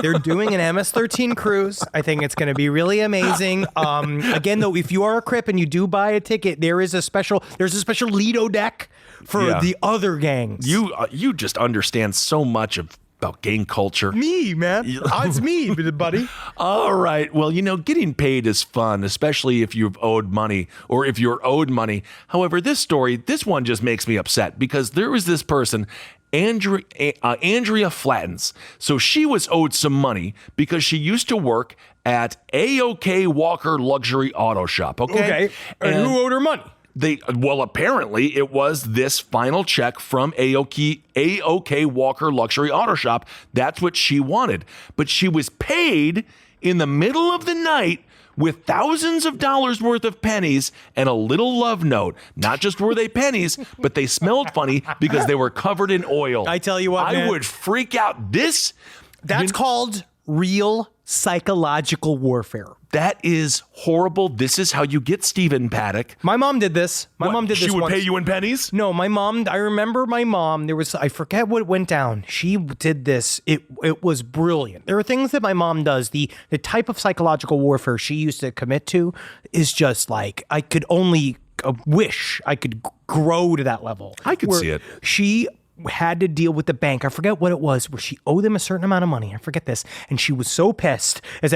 They're doing an MS-13 cruise. I think it's going to be really amazing. Again, though, if you are a Crip and you do buy a ticket, there's a special Lido deck for the other gangs. You just understand so much about gang culture. Me, man. It's me, buddy. All right. Well, getting paid is fun, especially if you've owed money or if you're owed money. However, this one just makes me upset because there was this person, Andrea Flattens. So she was owed some money because she used to work at A-OK Walker Luxury Auto Shop. Okay. And who owed her money? Apparently it was this final check from A-OK Walker Luxury Auto Shop. That's what she wanted. But she was paid in the middle of the night with thousands of dollars worth of pennies and a little love note. Not just were they pennies, but they smelled funny because they were covered in oil. I tell you what, I man, would freak out. That's called real psychological warfare. That is horrible. This is how you get Stephen Paddock. My mom did this. She would pay you in pennies? No, I remember my mom, I forget what went down. She did this. It was brilliant. There are things that my mom does. The type of psychological warfare she used to commit to is just like, I could only wish I could grow to that level. I could see it. She had to deal with the bank. I forget what it was, where she owed them a certain amount of money. I forget this. And she was so pissed I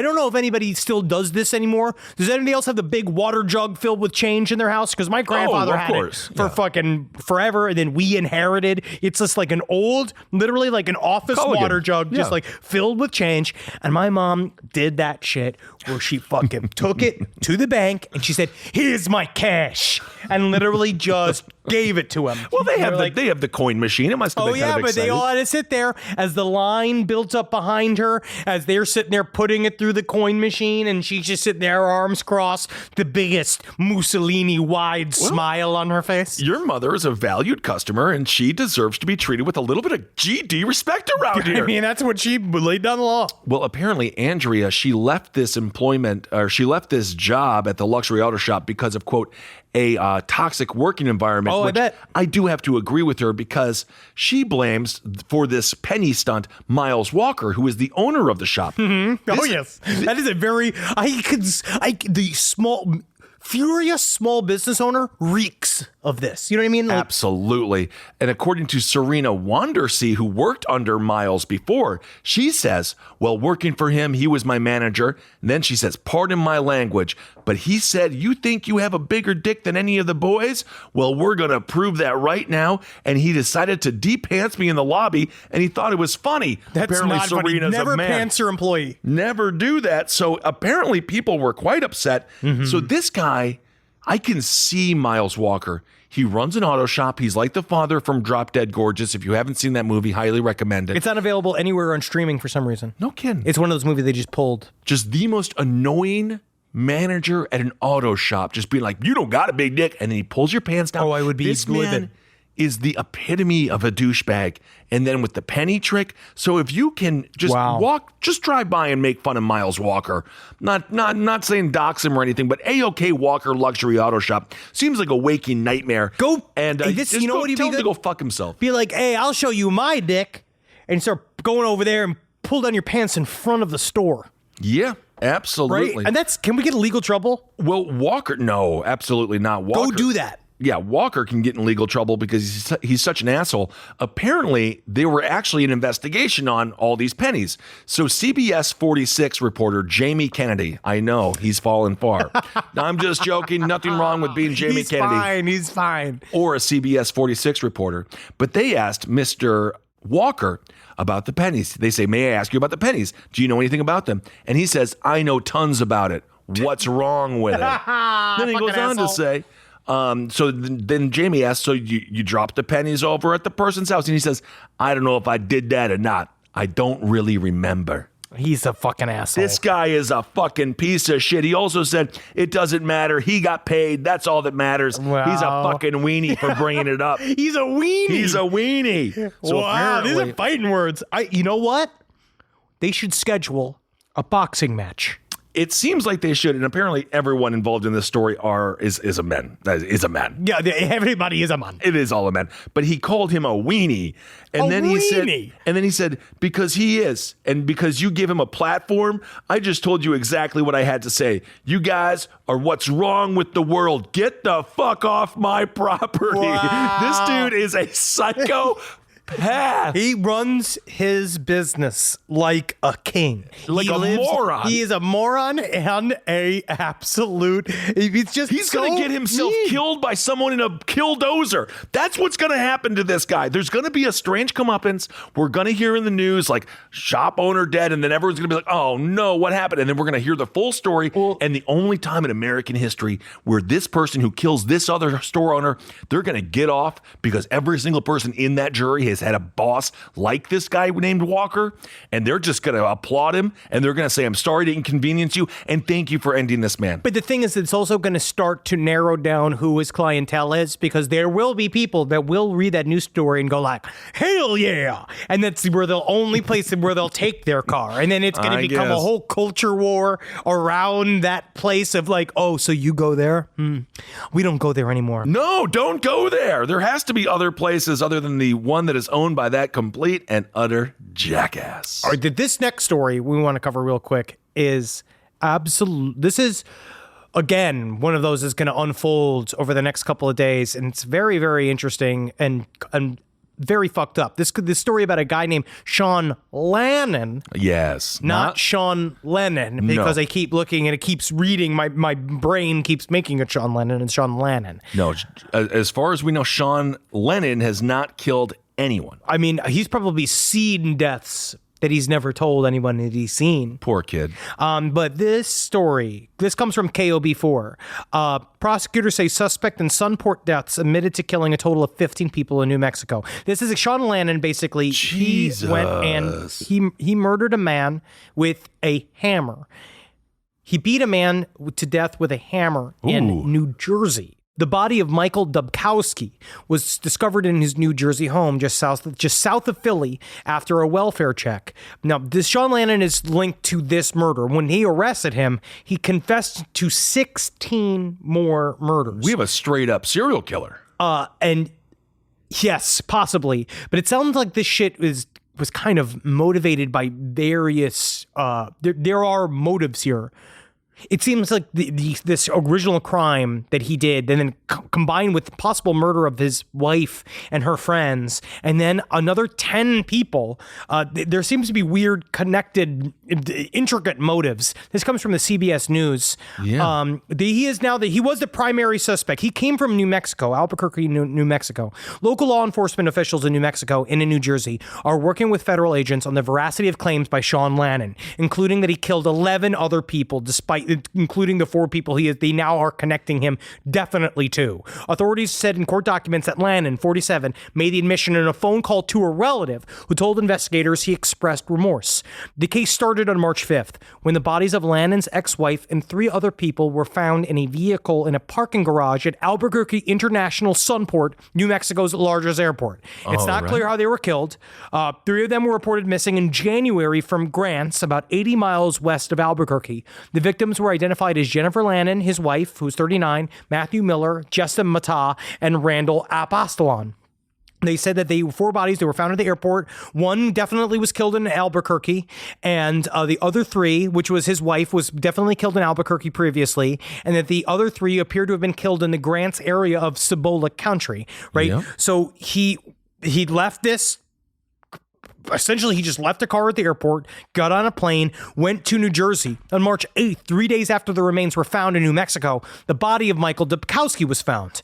don't know if anybody still does this anymore. Does anybody else have the big water jug filled with change in their house? Because my grandfather had it for fucking forever. And then we inherited. It's just like an old, literally like an office water jug, just like filled with change. And my mom did that shit where she fucking took it to the bank and she said, "Here's my cash," and literally just gave it to him. Well, they have the coin machine. It must have been kind of but they all had to sit there as the line built up behind her, as they're sitting there putting it through the coin machine, and she's just sitting there, arms crossed, the biggest Mussolini wide smile on her face. Your mother is a valued customer, and she deserves to be treated with a little bit of GD respect around here. I mean, that's what she laid down the law. Well, apparently, Andrea, she left this job at the luxury auto shop because of, quote, a toxic working environment. Oh, I bet. I do have to agree with her because she blames for this penny stunt Miles Walker, who is the owner of the shop. Mm-hmm. Yes. That is a very, furious small business owner reeks of this. You know what I mean? Absolutely. And according to Serena Wandersee, who worked under Miles before, she says, well, working for him, he was my manager. And then she says, pardon my language, but he said, you think you have a bigger dick than any of the boys? Well, we're going to prove that right now. And he decided to de-pants me in the lobby, and he thought it was funny. That's apparently, not funny. Serena's Never a man. pants your employee. Never do that. So apparently people were quite upset. Mm-hmm. So this guy, I can see Miles Walker. He runs an auto shop. He's like the father from Drop Dead Gorgeous. If you haven't seen that movie, highly recommend it. It's not available anywhere on streaming for some reason. No kidding. It's one of those movies they just pulled. Just the most annoying manager at an auto shop, just being like, you don't got a big dick. And then he pulls your pants down. Oh, I would be This livid. man is the epitome of a douchebag. And then with the penny trick. So if you can just just drive by and make fun of Miles Walker. Not saying dox him or anything, but A-OK Walker Luxury Auto Shop seems like a waking nightmare. Go and hey, this, just you know go, what he'd tell be him to go fuck himself. Be like, hey, I'll show you my dick, and start going over there and pull down your pants in front of the store. Yeah, absolutely. Right? And can we get in legal trouble? Well, Walker, no, absolutely not. Walker, Go do that. Yeah, Walker can get in legal trouble because he's such an asshole. Apparently, there were actually an investigation on all these pennies. So CBS 46 reporter Jamie Kennedy, I know he's fallen far. I'm just joking. Nothing wrong with being Jamie Kennedy. He's fine. Or a CBS 46 reporter. But they asked Mr. Walker about the pennies. They say, may I ask you about the pennies? Do you know anything about them? And he says, I know tons about it. What's wrong with it? Then he goes on to say, so then Jamie asks, so you dropped the pennies over at the person's house? And he says, I don't know if I did that or not. I don't really remember. He's a fucking asshole. This guy is a fucking piece of shit. He also said, it doesn't matter. He got paid. That's all that matters. Wow. He's a fucking weenie for bringing it up. He's a weenie. He's a weenie. So wow, these apparently, are fighting words. You know what? They should schedule a boxing match. it seems like they should, and apparently everyone involved in this story is a man. Is a man. Yeah, everybody is a man. It is all a man. But he called him a weenie, and then he said, because he is, and because you give him a platform, I just told you exactly what I had to say. You guys are what's wrong with the world. Get the fuck off my property. Wow. This dude is a psycho. He runs his business like a king. Like a moron. He is a moron and a absolute. He's going to get himself killed by someone in a killdozer. That's what's going to happen to this guy. There's going to be a strange comeuppance. We're going to hear in the news like shop owner dead, and then everyone's going to be like, oh no, what happened? And then we're going to hear the full story. And the only time in American history where this person who kills this other store owner, they're going to get off because every single person in that jury has had a boss like this guy named Walker, and they're just going to applaud him, and they're going to say, I'm sorry to inconvenience you, and thank you for ending this man. But the thing is, it's also going to start to narrow down who his clientele is, because there will be people that will read that news story and go like, hell yeah, and that's where the only place where they'll take their car, and then it's going to become a whole culture war around that place of like, oh, so you go there? We don't go there anymore. No, don't go there. There has to be other places other than the one that is owned by that complete and utter jackass. All right, this next story we want to cover real quick is absolute. This is, again, one of those that's going to unfold over the next couple of days, and it's very, very interesting and very fucked up. This story about a guy named Sean Lannon. Yes. Not Sean Lennon, because I keep looking and it keeps reading. My brain keeps making it Sean Lennon and Sean Lannon. No, as far as we know, Sean Lennon has not killed anyone. I mean, he's probably seen deaths that he's never told anyone that he's seen. Poor kid. But this story, this comes from KOB4. Prosecutors say suspect in Sunport deaths admitted to killing a total of 15 people in New Mexico. This is Sean Lannon, basically. Jesus. He went and he murdered a man with a hammer. He beat a man to death with a hammer in New Jersey. The body of Michael Dubkowski was discovered in his New Jersey home just south of Philly after a welfare check. Now, this Sean Lannon is linked to this murder. When he arrested him, he confessed to 16 more murders. We have a straight up serial killer. And yes, possibly. But it sounds like this shit was kind of motivated by various, there are motives here. It seems like this original crime that he did, and then combined with possible murder of his wife and her friends, and then another 10 people, there seems to be weird, connected, intricate motives. This comes from the CBS News. Yeah. He was the primary suspect. He came from New Mexico, Albuquerque, New Mexico. Local law enforcement officials in New Mexico and in New Jersey are working with federal agents on the veracity of claims by Sean Lannon, including that he killed 11 other people, including the 4 people they now are connecting him definitely to. Authorities said in court documents that Lannon, 47, made the admission in a phone call to a relative who told investigators he expressed remorse. The case started on March 5th when the bodies of Lannon's ex-wife and 3 other people were found in a vehicle in a parking garage at Albuquerque International Sunport, New Mexico's largest airport. It's not clear how they were killed. 3 of them were reported missing in January from Grants, about 80 miles west of Albuquerque. The victims were identified as Jennifer Lannon, his wife, who's 39, Matthew Miller, Jessa Mata, and Randall Apostolon. They said that 4 bodies, they were found at the airport. One definitely was killed in Albuquerque, and the other 3, which was his wife, was definitely killed in Albuquerque previously, and that the other 3 appeared to have been killed in the Grants area of Cibola County, right? Yeah. So he left this. Essentially, he just left a car at the airport, got on a plane, went to New Jersey. On March 8th, 3 days after the remains were found in New Mexico, the body of Michael Dubkowski was found.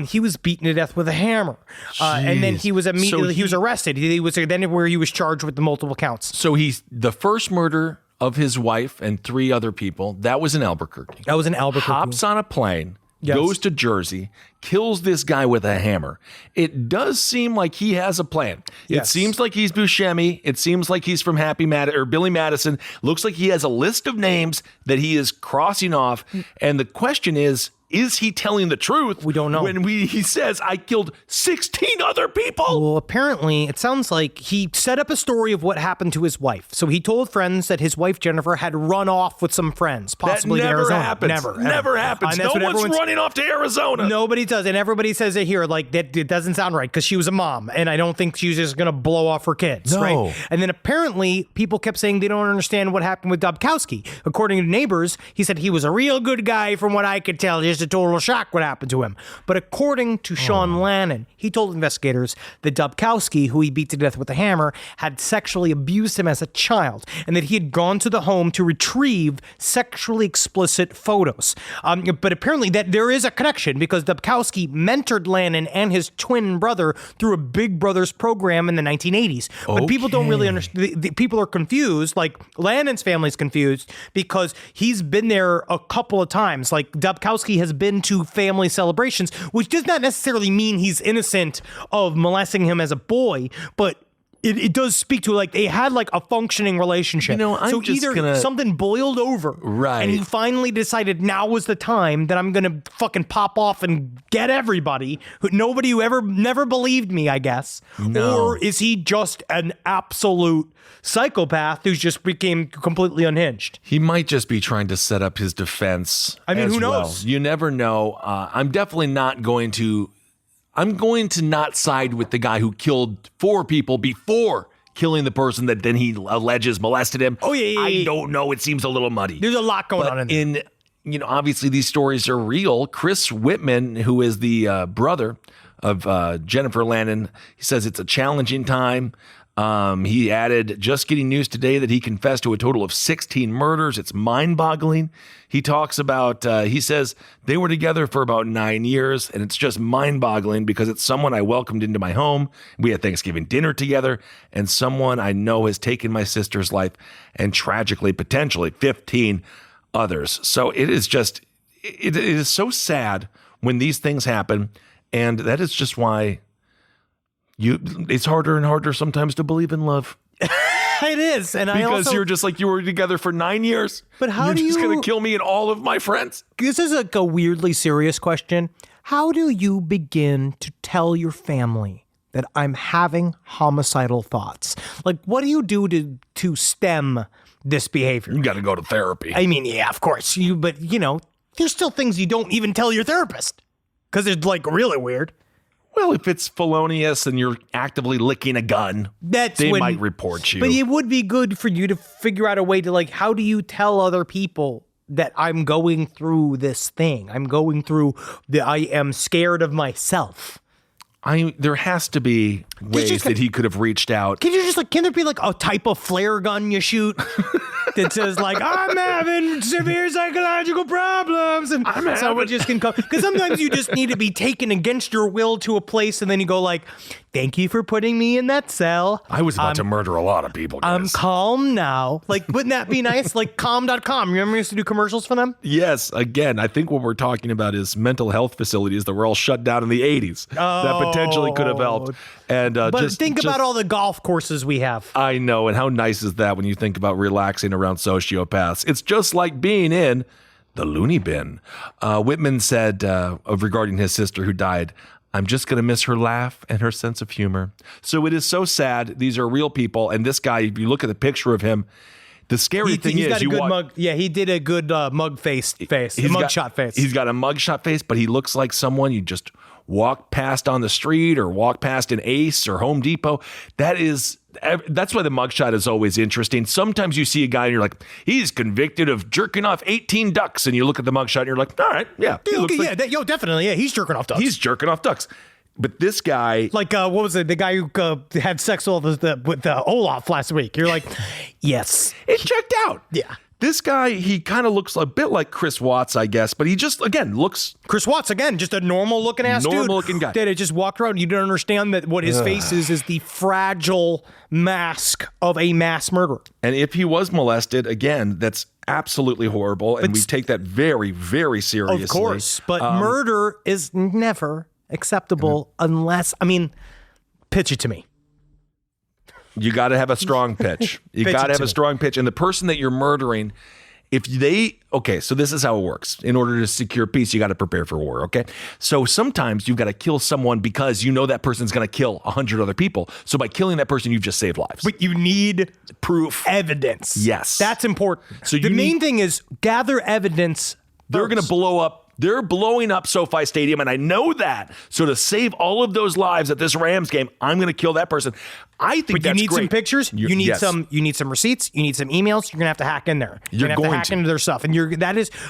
He was beaten to death with a hammer. And then he was immediately, he was arrested. He was then where he was charged with the multiple counts. So he's the first murder of his wife and 3 other people. That was in Albuquerque. That was in Albuquerque. Hops on a plane. Yes. Goes to Jersey, kills this guy with a hammer. It does seem like he has a plan. Yes. It seems like he's Buscemi. It seems like he's from Billy Madison. Looks like he has a list of names that he is crossing off. And the question is he telling the truth? We don't know. When he says, I killed 16 other people. Well, apparently, it sounds like he set up a story of what happened to his wife. So he told friends that his wife, Jennifer, had run off with some friends, possibly that to never Arizona. happens. Never happens. And No that's what one's running off to Arizona. Nobody does. And everybody says it here, like, that it doesn't sound right because she was a mom. And I don't think she was just going to blow off her kids, No. right? And then apparently, people kept saying they don't understand what happened with Dubkowski. According to neighbors, he said he was a real good guy from what I could tell. Just a total shock what happened to him. But according to Sean Lannon, he told investigators that Dubkowski, who he beat to death with a hammer, had sexually abused him as a child and that he had gone to the home to retrieve sexually explicit photos. But apparently that there is a connection because Dubkowski mentored Lannon and his twin brother through a Big Brothers program in the 1980s. But people don't really understand. The people are confused. Like Lannon's family's confused because he's been there a couple of times. Like Dubkowski has been to family celebrations, which does not necessarily mean he's innocent of molesting him as a boy, but it does speak to like they had like a functioning relationship. I'm so just either something boiled over, right? And he finally decided now was the time that I'm gonna fucking pop off and get everybody. Nobody who ever never believed me, I guess. No. Or is he just an absolute psychopath who's just became completely unhinged? He might just be trying to set up his defense. I mean, as who knows? Well. You never know. I'm definitely not going to. I'm going to not side with the guy who killed 4 people before killing the person that then he alleges molested him. Oh, yeah. I don't know. It seems a little muddy. There's a lot going on in there. Obviously these stories are real. Chris Whitman, who is the brother of Jennifer Lannon, he says it's a challenging time. He added, just getting news today that he confessed to a total of 16 murders. It's mind-boggling. He talks about, he says they were together for about 9 years, and it's just mind-boggling because it's someone I welcomed into my home. We had Thanksgiving dinner together, and someone I know has taken my sister's life and tragically, potentially 15 others. So it is just, it is so sad when these things happen, and that is just why it's harder and harder sometimes to believe in love. It is, and because you're just like, you were together for 9 years. But how you're do just you? Going to kill me and all of my friends. This is like a weirdly serious question. How do you begin to tell your family that I'm having homicidal thoughts? Like, what do you do to stem this behavior? You got to go to therapy. I mean, yeah, of course. But there's still things you don't even tell your therapist because it's like really weird. Well, if it's felonious and you're actively licking a gun, they might report you. But it would be good for you to figure out a way to, like, how do you tell other people that I'm going through this thing? I am scared of myself. There has to be ways that he could have reached out. Can there be like a type of flare gun you shoot that says like, I'm having severe psychological problems, and someone just can come? Because sometimes you just need to be taken against your will to a place, and then you go like, thank you for putting me in that cell. I was about to murder a lot of people, guys. I'm calm now. Like, wouldn't that be nice? Like calm.com. Remember we used to do commercials for them? Yes. Again, I think what we're talking about is mental health facilities that were all shut down in the 80s that potentially could have helped. And but think about all the golf courses we have. I know. And how nice is that when you think about relaxing around sociopaths? It's just like being in the loony bin. Whitman said regarding his sister who died, I'm just going to miss her laugh and her sense of humor. So it is so sad. These are real people. And this guy, if you look at the picture of him, the scary thing is, got a good mug. Yeah, he did a good mug shot face. He's got a mugshot face, but he looks like someone you just walk past on the street or walk past an Ace or Home Depot. That's why the mugshot is always interesting. Sometimes you see a guy and you're like, he's convicted of jerking off 18 ducks. And you look at the mugshot and you're like, all right, yeah. Definitely. Yeah, he's jerking off ducks. He's jerking off ducks. But this guy... Like, what was it? The guy who had sex with the Olaf last week. You're like, yes. It checked out. Yeah. This guy, he kind of looks a bit like Chris Watts, I guess, but he just, again, looks... Chris Watts, again, just a normal-looking ass dude. Normal-looking guy. That just walked around. You don't understand that what his face is the fragile mask of a mass murderer. And if he was molested, again, that's absolutely horrible, and we take that very, very seriously. Of course, but murder is never acceptable unless, pitch it to me. You got to have a strong pitch. You got to have a strong pitch. And the person that you're murdering, so this is how it works. In order to secure peace, you got to prepare for war, okay? So sometimes you've got to kill someone because you know that person's going to kill 100 other people. So by killing that person, you've just saved lives. But you need proof. Evidence. Yes. That's important. So the main thing is gather evidence. They're going to blow up. They're blowing up SoFi Stadium, and I know that. So to save all of those lives at this Rams game, I'm going to kill that person. I think that's great. But you need some pictures. You need some receipts. You need some emails. You're going to have to hack in there. You're going to have to hack into their stuff. And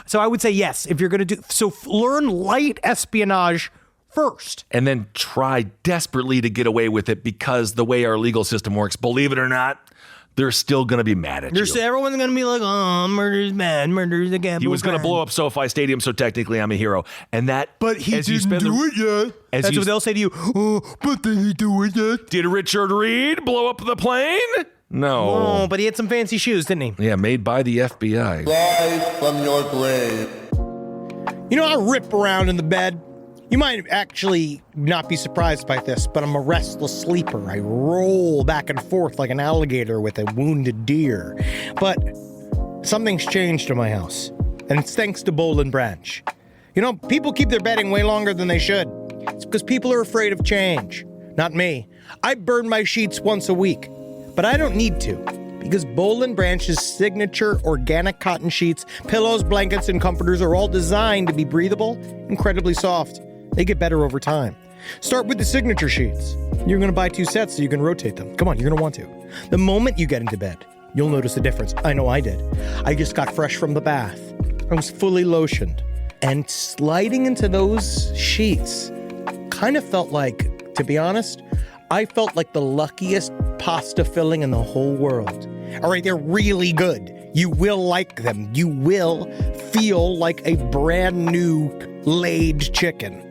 so I would say yes, if you're going to learn light espionage first. And then try desperately to get away with it, because the way our legal system works, believe it or not, they're still going to be mad at you. Everyone's going to be like, oh, murder's bad, murder's a gamble. He was going to blow up SoFi Stadium, so technically I'm a hero. But he didn't do it yet. That's what they'll say to you. Oh, but did he do it yet? Did Richard Reed blow up the plane? No. Oh, but he had some fancy shoes, didn't he? Yeah, made by the FBI. Rise from your grave. I rip around in the bed. You might actually not be surprised by this, but I'm a restless sleeper. I roll back and forth like an alligator with a wounded deer. But something's changed in my house, and it's thanks to Boll and Branch. People keep their bedding way longer than they should. It's because people are afraid of change. Not me. I burn my sheets once a week, but I don't need to, because Boll and Branch's signature organic cotton sheets, pillows, blankets, and comforters are all designed to be breathable, incredibly soft. They get better over time. Start with the signature sheets. You're going to buy 2 sets so you can rotate them. Come on, you're going to want to. The moment you get into bed, you'll notice a difference. I know I did. I just got fresh from the bath. I was fully lotioned. And sliding into those sheets kind of felt like, to be honest, I felt like the luckiest pasta filling in the whole world. All right, they're really good. You will like them. You will feel like a brand new laid chicken.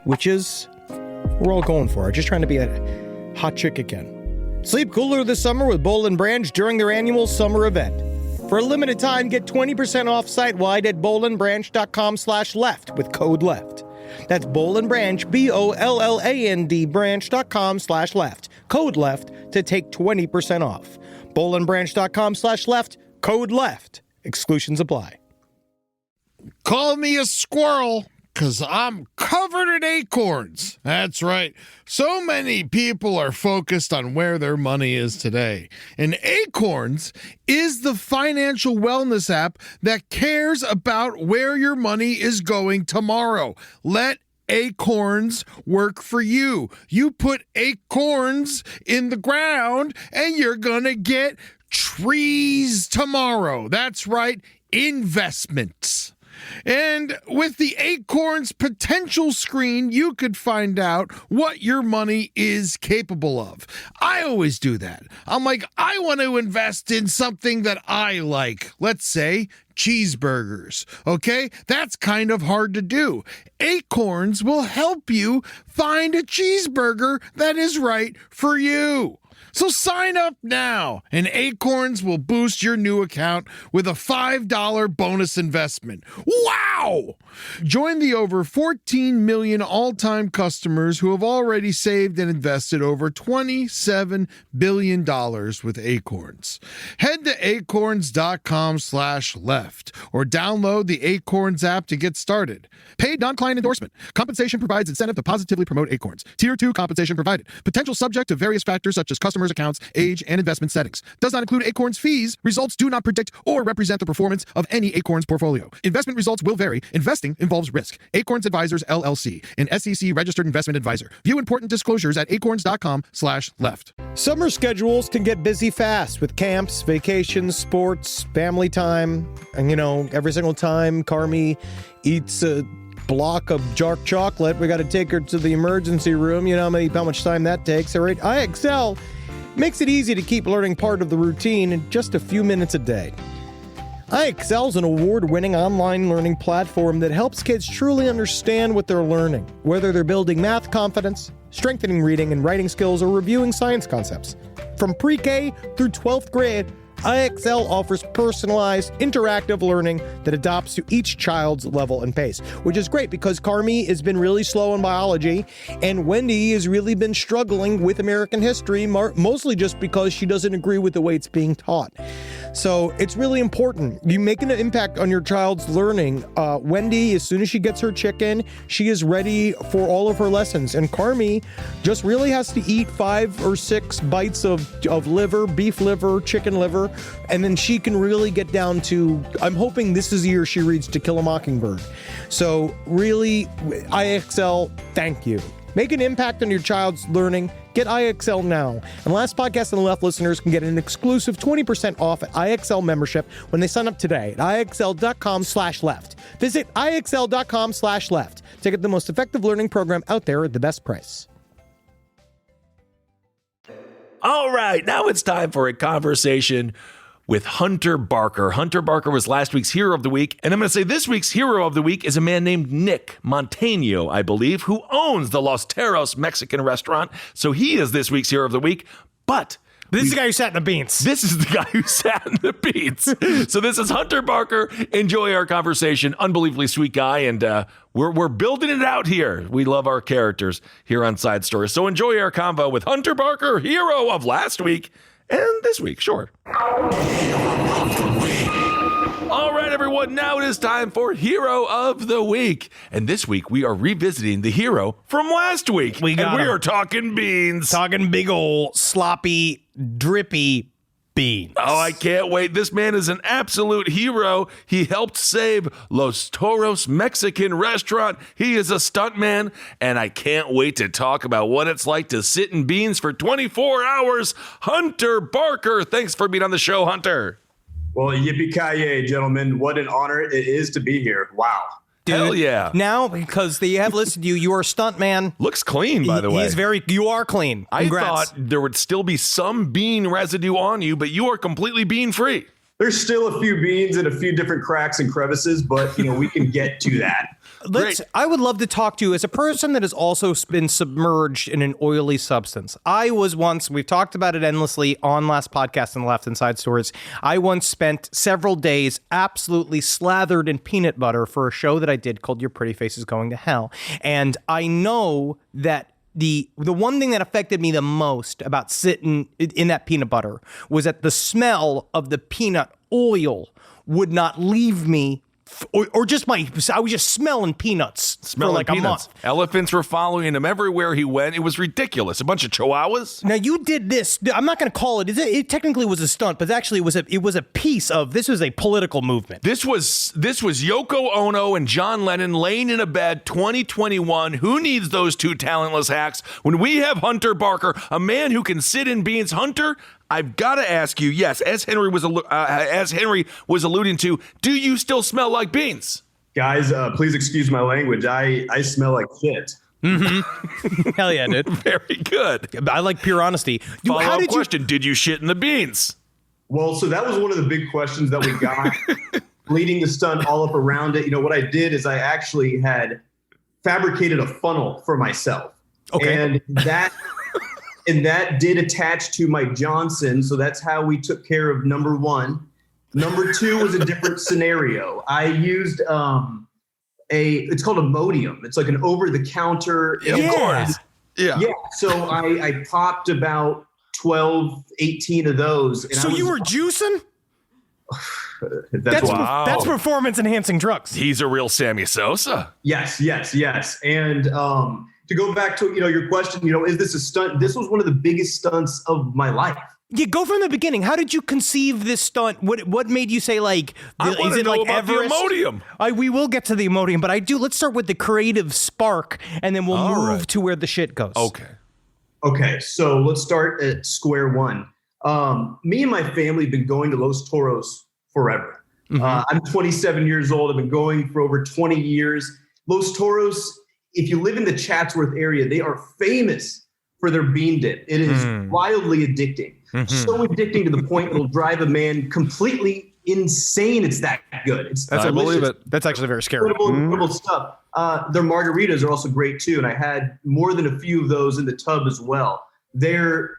Which is, we're all going for it. Just trying to be a hot chick again. Sleep cooler this summer with Boll and Branch during their annual summer event. For a limited time, get 20% off site-wide at bollandbranch.com/left with code LEFT. That's Boll and Branch, BOLLAND branch.com/left. Code LEFT to take 20% off. bollandbranch.com/left, code LEFT. Exclusions apply. Call me a squirrel, 'cause I'm covered in acorns. That's right. So many people are focused on where their money is today. And Acorns is the financial wellness app that cares about where your money is going tomorrow. Let Acorns work for you. You put acorns in the ground and you're gonna get trees tomorrow. That's right, investments. And with the Acorns potential screen, you could find out what your money is capable of. I always do that. I'm like, I want to invest in something that I like. Let's say cheeseburgers. Okay? That's kind of hard to do. Acorns will help you find a cheeseburger that is right for you. So sign up now, and Acorns will boost your new account with a $5 bonus investment. Wow! Join the over 14 million all-time customers who have already saved and invested over $27 billion with Acorns. Head to acorns.com/left or download the Acorns app to get started. Paid non-client endorsement. Compensation provides incentive to positively promote Acorns. Tier 2 compensation provided. Potential subject to various factors such as customers' accounts, age, and investment settings. Does not include Acorn's fees. Results do not predict or represent the performance of any Acorn's portfolio. Investment results will vary. Investing involves risk. Acorns Advisors, LLC, an SEC registered investment advisor. View important disclosures at acorns.com/left. Summer schedules can get busy fast with camps, vacations, sports, family time, and every single time Carmi eats a block of dark chocolate, we got to take her to the emergency room. You know how much time that takes. All right, IXL makes it easy to keep learning part of the routine in just a few minutes a day. IXL is an award-winning online learning platform that helps kids truly understand what they're learning, whether they're building math confidence, strengthening reading and writing skills, or reviewing science concepts. From pre-K through 12th grade, IXL offers personalized, interactive learning that adapts to each child's level and pace, which is great because Carmi has been really slow in biology, and Wendy has really been struggling with American history, mostly just because she doesn't agree with the way it's being taught. So it's really important. You make an impact on your child's learning. Wendy, as soon as she gets her chicken, she is ready for all of her lessons. And Carmi just really has to eat 5 or 6 bites of liver, beef liver, chicken liver, and then she can really get down to, I'm hoping this is the year she reads To Kill a Mockingbird. So really, IXL, thank you. Make an impact on your child's learning. Get IXL now. And Last Podcast on the Left listeners can get an exclusive 20% off at IXL membership when they sign up today at IXL.com/left. Visit IXL.com/left to get the most effective learning program out there at the best price. All right, now it's time for a conversation with Hunter Barker. Hunter Barker was last week's Hero of the Week, and I'm going to say this week's Hero of the Week is a man named Nick Montano, I believe, who owns the Los Teros Mexican restaurant. So he is this week's Hero of the Week, but This is the guy who sat in the beans. This is the guy who sat in the beans. So this is Hunter Barker. Enjoy our conversation. Unbelievably sweet guy, and we're building it out here. We love our characters here on Side Stories. So enjoy our convo with Hunter Barker, hero of last week and this week, sure. All right, everyone, now it is time for Hero of the Week. And this week, we are revisiting the hero from last week. We are talking beans. Talking big old sloppy, drippy beans. Oh, I can't wait. This man is an absolute hero. He helped save Los Toros Mexican restaurant. He is a stuntman, and I can't wait to talk about what it's like to sit in beans for 24 hours. Hunter Barker, thanks for being on the show, Hunter. Well, yippee-ki-yay, gentlemen. What an honor it is to be here. Wow. Dude, hell yeah. Now, because they have listed you, you are a stuntman. Looks clean, by the way. You are clean. Congrats. I thought there would still be some bean residue on you, but you are completely bean-free. There's still a few beans and a few different cracks and crevices, but we can get to that. I would love to talk to you as a person that has also been submerged in an oily substance. I was once, we've talked about it endlessly on Last Podcast on the Left and Side Stories. I once spent several days absolutely slathered in peanut butter for a show that I did called Your Pretty Face is Going to Hell. And I know that the one thing that affected me the most about sitting in that peanut butter was that the smell of the peanut oil would not leave me, or just I was just smelling peanuts for like a month. Elephants were following him everywhere he went. It was ridiculous. A bunch of chihuahuas. Now you did this. I'm not going to call it. It technically was a stunt, but actually it was a piece of. This was a political movement. This was Yoko Ono and John Lennon laying in a bed. 2021. Who needs those two talentless hacks when we have Hunter Barker, a man who can sit in beans? Hunter, I've got to ask you, yes, as Henry was alluding to, do you still smell like beans? Guys, please excuse my language. I smell like shit. Mm-hmm. Hell yeah, dude. Very good. I like pure honesty. Follow-up question, did you shit in the beans? Well, so that was one of the big questions that we got, leading the stunt all up around it. What I did is I actually had fabricated a funnel for myself. Okay. And that did attach to my Johnson. So that's how we took care of number one. Number two was a different scenario. I used it's called a Modium. It's like an over-the-counter. Yeah, of course. Yeah. So I popped about 12, 18 of those. And so you were juicing? That's performance-enhancing drugs. He's a real Sammy Sosa. Yes. And to go back to, your question, is this a stunt? This was one of the biggest stunts of my life. Yeah, go from the beginning. How did you conceive this stunt? What made you say like? Is it like about Everest? The Imodium? We will get to the Imodium, but let's start with the creative spark, and then we'll move to where the shit goes. Okay. So let's start at square one. Me and my family have been going to Los Toros forever. I'm 27 years old. I've been going for over 20 years. Los Toros, if you live in the Chatsworth area, they are famous for their bean dip. It is wildly addicting. So addicting to the point it'll drive a man completely insane. It's that good. I believe it. That's actually very scary. Incredible stuff. Their margaritas are also great too, and I had more than a few of those in the tub as well. Their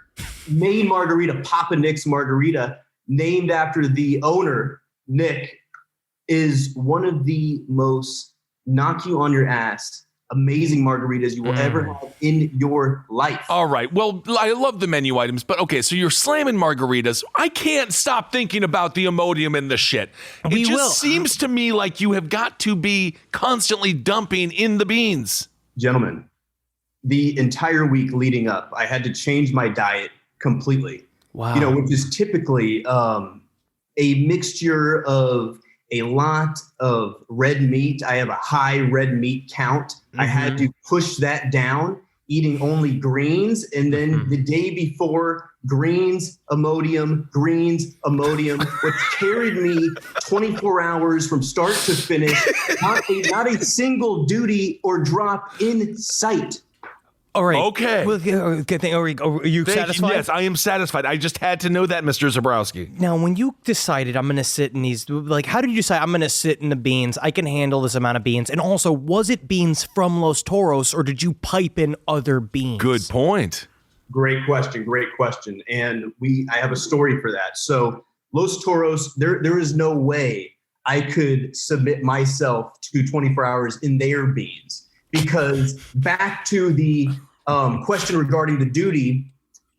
main margarita, Papa Nick's margarita, named after the owner, Nick, is one of the most knock you on your ass amazing margaritas you will ever have in your life. All right. Well, I love the menu items, but okay, so you're slamming margaritas. I can't stop thinking about the Imodium and the shit. It just seems to me like you have got to be constantly dumping in the beans. Gentlemen, the entire week leading up, I had to change my diet completely. Wow. Which is typically a mixture of a lot of red meat. I have a high red meat count. I had to push that down, eating only greens. And then the day before, greens, Imodium, which carried me 24 hours from start to finish. Not a single duty or drop in sight. All right. Okay. Well, are you satisfied? Yes, I am satisfied. I just had to know that, Mr. Zabrowski. Now, when you decided I'm going to sit in these, how did you decide I'm going to sit in the beans? I can handle this amount of beans. And also, was it beans from Los Toros, or did you pipe in other beans? Good point. Great question. And I have a story for that. So Los Toros, there is no way I could submit myself to 24 hours in their beans. Because back to the question regarding the duty,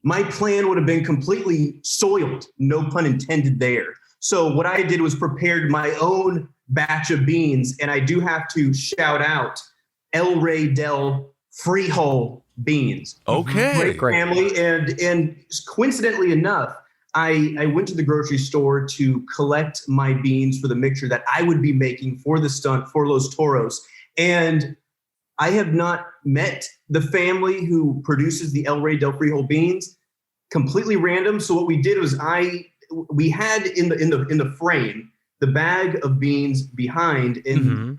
my plan would have been completely soiled, no pun intended there. So what I did was prepared my own batch of beans, and I do have to shout out El Rey del Frijol beans. Okay. Great family, and coincidentally enough, I went to the grocery store to collect my beans for the mixture that I would be making for the stunt for Los Toros, and I have not met the family who produces the El Rey del Frijol beans. Completely random. So what we did was we had in the frame the bag of beans behind, and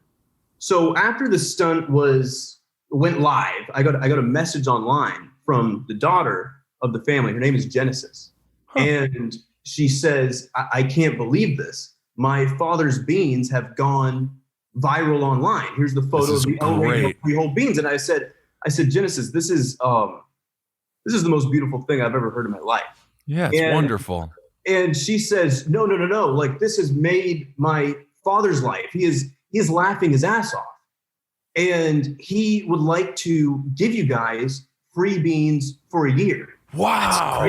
so after the stunt went live, I got a message online from the daughter of the family. Her name is Genesis, and she says, "I can't believe this. My father's beans have gone viral online. Here's the photo of the El Rey del Frijol beans." And I said, Genesis, this is the most beautiful thing I've ever heard in my life. Yeah, it's wonderful. And she says, no. Like, this has made my father's life. He is laughing his ass off. And he would like to give you guys free beans for a year. Wow.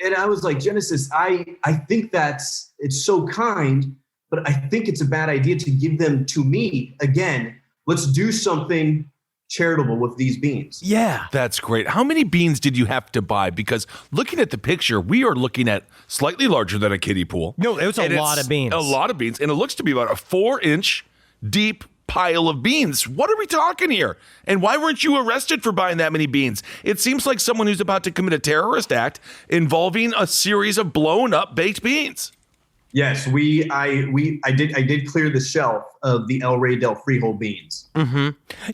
And I was like, Genesis, I think it's so kind, but I think it's a bad idea to give them to me again. Let's do something charitable with these beans. Yeah. That's great. How many beans did you have to buy? Because looking at the picture, we are looking at slightly larger than a kiddie pool. No, it was a lot of beans. A lot of beans. And it looks to be about a 4-inch deep pile of beans. What are we talking here? And why weren't you arrested for buying that many beans? It seems like someone who's about to commit a terrorist act involving a series of blown up baked beans. Yes, I did clear the shelf of the El Rey del Frijol beans.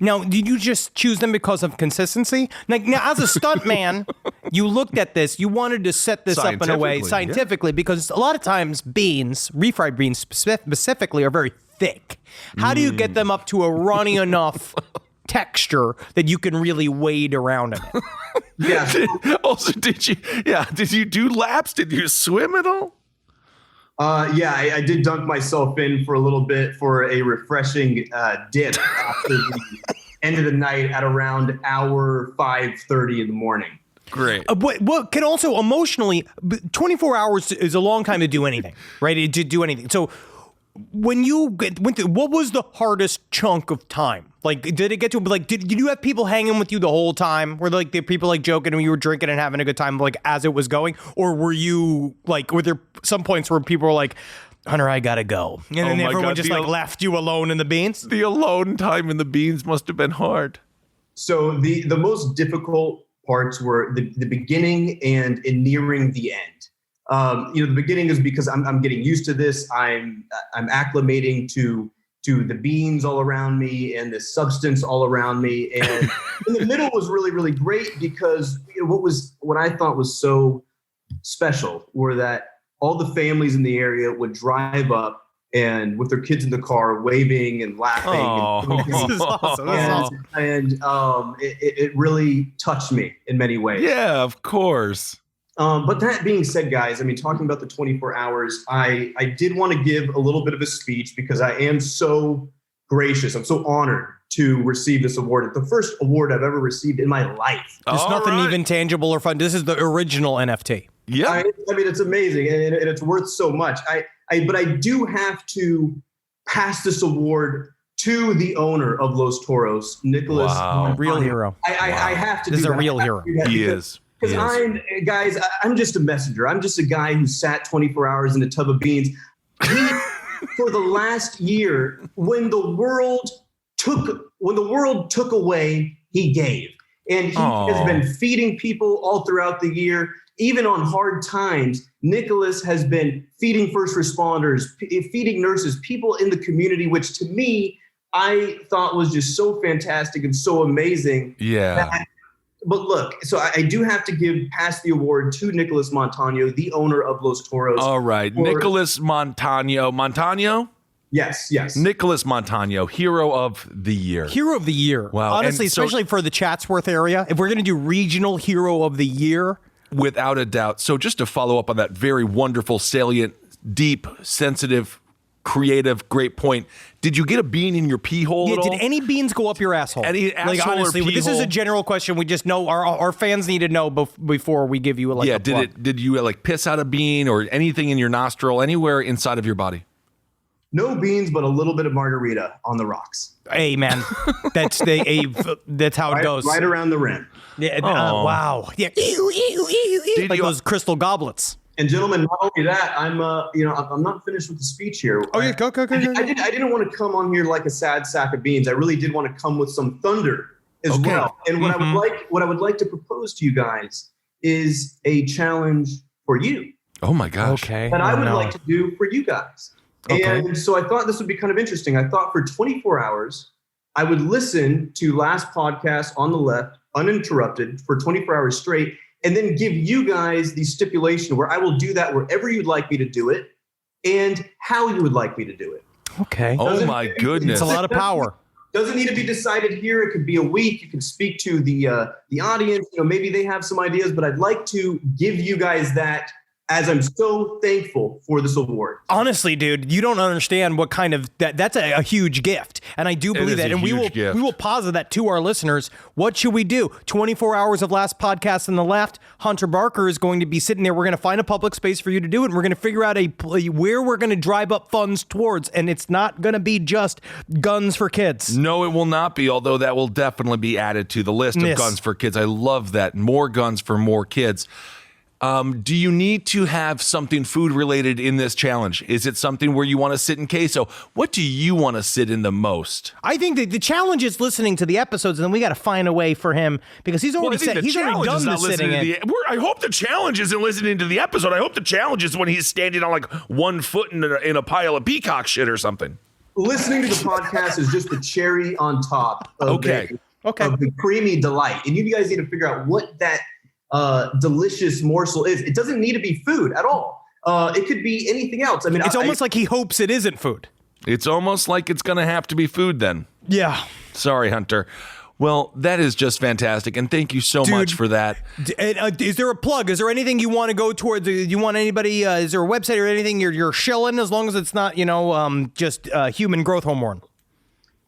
Now, did you just choose them because of consistency? Like, now, as a stuntman, you looked at this, you wanted to set this up in a way scientifically, because a lot of times beans, refried beans specifically, are very thick. How do you get them up to a runny enough texture that you can really wade around in it? Yeah. Also, did you do laps? Did you swim at all? I did dunk myself in for a little bit for a refreshing dip after the end of the night at around hour 5:30 in the morning. Great. What can also emotionally, 24 hours is a long time to do anything, right? To do anything. So when you went through, what was the hardest chunk of time? Like, did it get to, like, did you have people hanging with you the whole time? Were like the people like joking and you were drinking and having a good time, like, as it was going? Or were you like, were there some points where people were like, Hunter, I gotta go, and then everyone just like left you alone in the beans? The alone time in the beans must have been hard. So the most difficult parts were the beginning and in nearing the end. The beginning is because I'm getting used to this. I'm acclimating to the beans all around me and the substance all around me. And in the middle was really, really great because what I thought was so special were that all the families in the area would drive up and with their kids in the car waving and laughing. This is awesome. That's awesome. And it really touched me in many ways. Yeah, of course. But that being said, guys, I mean, talking about the 24 hours, I did want to give a little bit of a speech because I am so gracious. I'm so honored to receive this award. It's the first award I've ever received in my life. There's nothing even tangible or fun. This is the original NFT. Yeah. I mean, it's amazing and it's worth so much. But I do have to pass this award to the owner of Los Toros, Nicholas. Wow. Real hero. I have to. This is do a that. real hero. He is. Because I'm just a messenger. I'm just a guy who sat 24 hours in a tub of beans. For the last year, when the world took away, he gave. And he has been feeding people all throughout the year. Even on hard times, Nicholas has been feeding first responders, feeding nurses, people in the community, which to me, I thought was just so fantastic and so amazing. Yeah. But look, so I do have to pass the award to Nicholas Montano, the owner of Los Toros. All right. Nicholas Montano. Montano? Yes. Nicholas Montano, Hero of the Year. Hero of the Year. Wow. Honestly, especially for the Chatsworth area. If we're going to do regional Hero of the Year. Without a doubt. So just to follow up on that very wonderful, salient, deep, sensitive, creative, great point. Did you get a bean in your pee hole at all? Did any beans go up your asshole? Any asshole honestly, or pee this hole? is a general question. We just know our fans need to know before we give you a plug. Did you like piss out a bean or anything in your nostril, anywhere inside of your body? No beans, but a little bit of margarita on the rocks. Hey, man, that's how it goes. Right around the rim. Yeah. Wow. Yeah. Like those crystal goblets. And gentlemen, not only that, I'm not finished with the speech here. Oh yeah, go. I didn't want to come on here like a sad sack of beans. I really did want to come with some thunder as well. And what I would like to propose to you guys is a challenge for you. Oh my gosh. Okay. That I would like to do for you guys. Okay. And so I thought this would be kind of interesting. I thought for 24 hours, I would listen to last podcast on the left, uninterrupted, for 24 hours straight, and then give you guys the stipulation where I will do that wherever you'd like me to do it and how you would like me to do it. Okay. Oh my goodness. It's a lot of power. Doesn't need to be decided here. It could be a week. You can speak to the audience. Maybe they have some ideas, but I'd like to give you guys that, as I'm so thankful for this award. Honestly, dude, you don't understand what kind of that's a huge gift. And I do believe that. And we will posit that to our listeners. What should we do? 24 hours of last podcast on the left. Hunter Barker is going to be sitting there. We're going to find a public space for you to do it. And we're going to figure out where we're going to drive up funds towards. And it's not going to be just guns for kids. No, it will not be, although that will definitely be added to the list of guns for kids. I love that. More guns for more kids. Do you need to have something food related in this challenge? Is it something where you want to sit in queso? What do you want to sit in the most? I think that the challenge is listening to the episodes, and then we got to find a way for him because he's already done the sitting in. I hope the challenge isn't listening to the episode. I hope the challenge is when he's standing on like 1 foot in a pile of peacock shit or something. Listening to the podcast is just the cherry on top of the creamy delight. And you guys need to figure out what that delicious morsel is. It doesn't need to be food at all. It could be anything else. I mean, it's almost like he hopes it isn't food. It's almost like it's going to have to be food then. Yeah. Sorry, Hunter. Well, that is just fantastic, and thank you so much for that. Is there a plug? Is there anything you want to go towards? Do you want anybody? Is there a website or anything you're shilling, as long as it's not, just human growth hormone?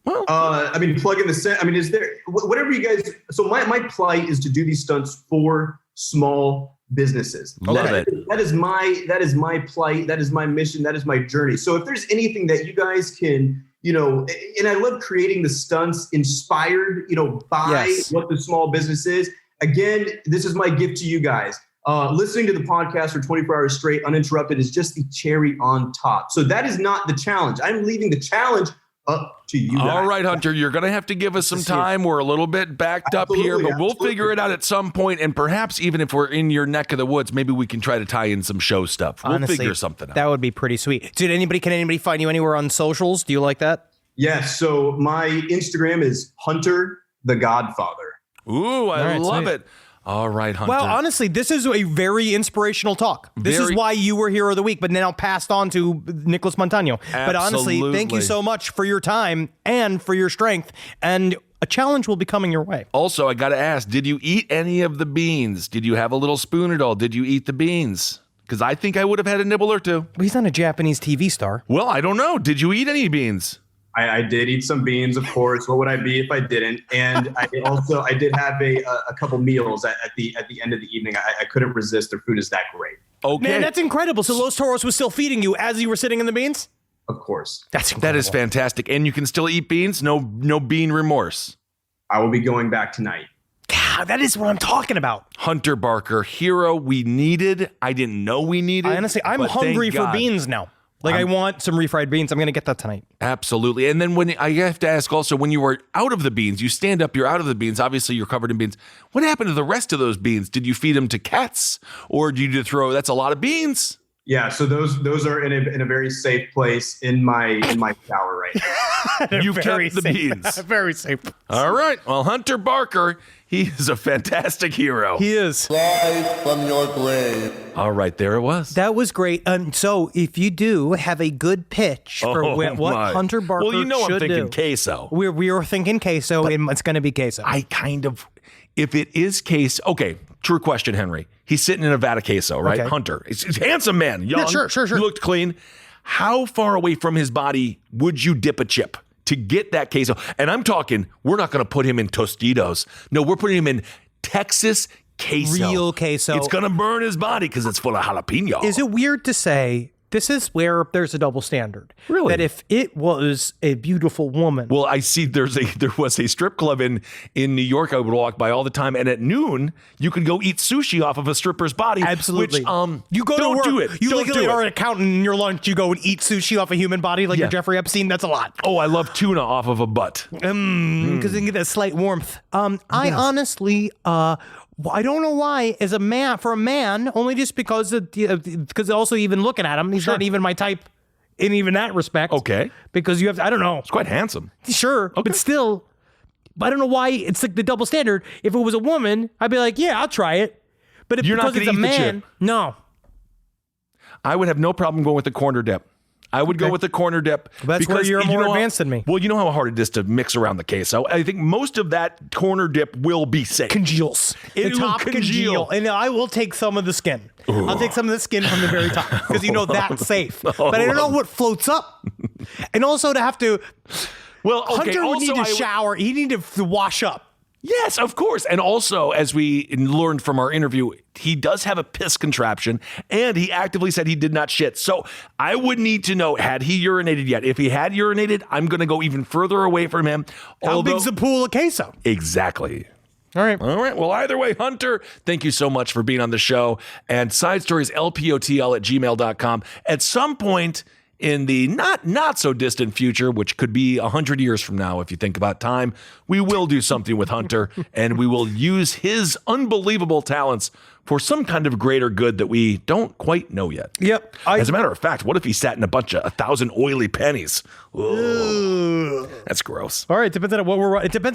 Well, plug in the set. Is there whatever you guys? So my plight is to do these stunts for small businesses. Love it. That is my plight. That is my mission. That is my journey. So if there's anything that you guys can, and I love creating the stunts inspired, by what the small business is. Again, this is my gift to you guys. Listening to the podcast for 24 hours straight, uninterrupted, is just the cherry on top. So that is not the challenge. I'm leaving the challenge up to you guys. All right, Hunter, you're going to have to give us some time. We're a little bit backed up here, but we'll figure it out at some point. And perhaps even if we're in your neck of the woods, maybe we can try to tie in some show stuff. We'll figure something out. That would be pretty sweet. Can anybody find you anywhere on socials? Do you like that? Yes. So my Instagram is Hunter the Godfather. Ooh, I love it. All right, Hunter. Well, honestly, this is a very inspirational talk. This is why you were Hero of the Week, but now passed on to Nicholas Montano. But honestly, thank you so much for your time and for your strength. And a challenge will be coming your way. Also, I got to ask, did you eat any of the beans? Did you have a little spoon at all? Did you eat the beans? Because I think I would have had a nibble or two. But he's not a Japanese TV star. Well, I don't know. Did you eat any beans? I did eat some beans, of course. What would I be if I didn't? And I did have a couple meals at the end of the evening. I couldn't resist. Their food is that great. Okay. Man, that's incredible. So Los Toros was still feeding you as you were sitting in the beans? Of course. That's incredible. That is fantastic. And you can still eat beans? No bean remorse. I will be going back tonight. God, that is what I'm talking about. Hunter Barker, hero we needed. I didn't know we needed. Honestly, I'm hungry for beans now. I want some refried beans. I'm going to get that tonight. Absolutely. And then when I have to ask also, when you were out of the beans, you stand up, you're out of the beans. Obviously, you're covered in beans. What happened to the rest of those beans? Did you feed them to cats, or did you throw? That's a lot of beans. Yeah. So those are in a very safe place in my shower right now. You kept the beans. Very safe. All right. Well, Hunter Barker, he is a fantastic hero. He is. Rise from your grave. All right, there it was. That was great. So if you do have a good pitch for what Hunter Barker should do. I'm thinking queso. We were thinking queso, and it's going to be queso. If it is queso, okay, true question, Henry. He's sitting in a vat of queso, right? Okay. Hunter. He's a handsome man, young. Yeah, sure. He looked clean. How far away from his body would you dip a chip to get that queso? And I'm talking, we're not going to put him in Tostitos. No, we're putting him in Texas queso. Real queso. It's going to burn his body because it's full of jalapeno. Is it weird to say this is where there's a double standard? Really? That if it was a beautiful woman. Well, I see there was a strip club in New York I would walk by all the time, and at noon you could go eat sushi off of a stripper's body. Absolutely. Which, you go don't to work. do it. You don't literally do are it. an accountant in your lunch. You go and eat sushi off a human body like you're Jeffrey Epstein. That's a lot. Oh, I love tuna off of a butt. Because you get that slight warmth. I honestly, I don't know why, as a man, only just because also even looking at him, he's not even my type in even that respect. Okay. Because you have, I don't know. He's quite handsome. Sure, but still, I don't know why it's like the double standard. If it was a woman, I'd be like, yeah, I'll try it. But if You're not because it's a gonna eat the man, chip. no. I would have no problem going with the corner dip. I would go with the corner dip. That's where you're more advanced than me. Well, you know how hard it is to mix around the queso. I think most of that corner dip will be safe. Congeals. It The will top congeal. And I will take some of the skin. I'll take some of the skin from the very top because that's safe. But I don't know what floats up. And also to have to. Well, okay, Hunter would also need to shower. He needed to wash up. Yes, of course. And also, as we learned from our interview, he does have a piss contraption, and he actively said he did not shit. So I would need to know, had he urinated yet? If he had urinated, I'm going to go even further away from him. How big's the pool of queso? Exactly. All right. Well, either way, Hunter, thank you so much for being on the show. And side stories, lpotl@gmail.com. At some point in the not so distant future, which could be 100 years from now, if you think about time, we will do something with Hunter, and we will use his unbelievable talents for some kind of greater good that we don't quite know yet. Yep. As a matter of fact, what if he sat in a bunch of 1,000 oily pennies? Ugh. That's gross. All right. It depends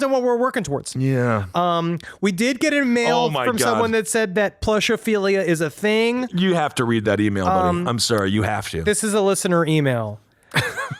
on what we're working towards. Yeah. We did get a mail from someone that said that plushophilia is a thing. You have to read that email, buddy. I'm sorry. You have to. This is a listener email.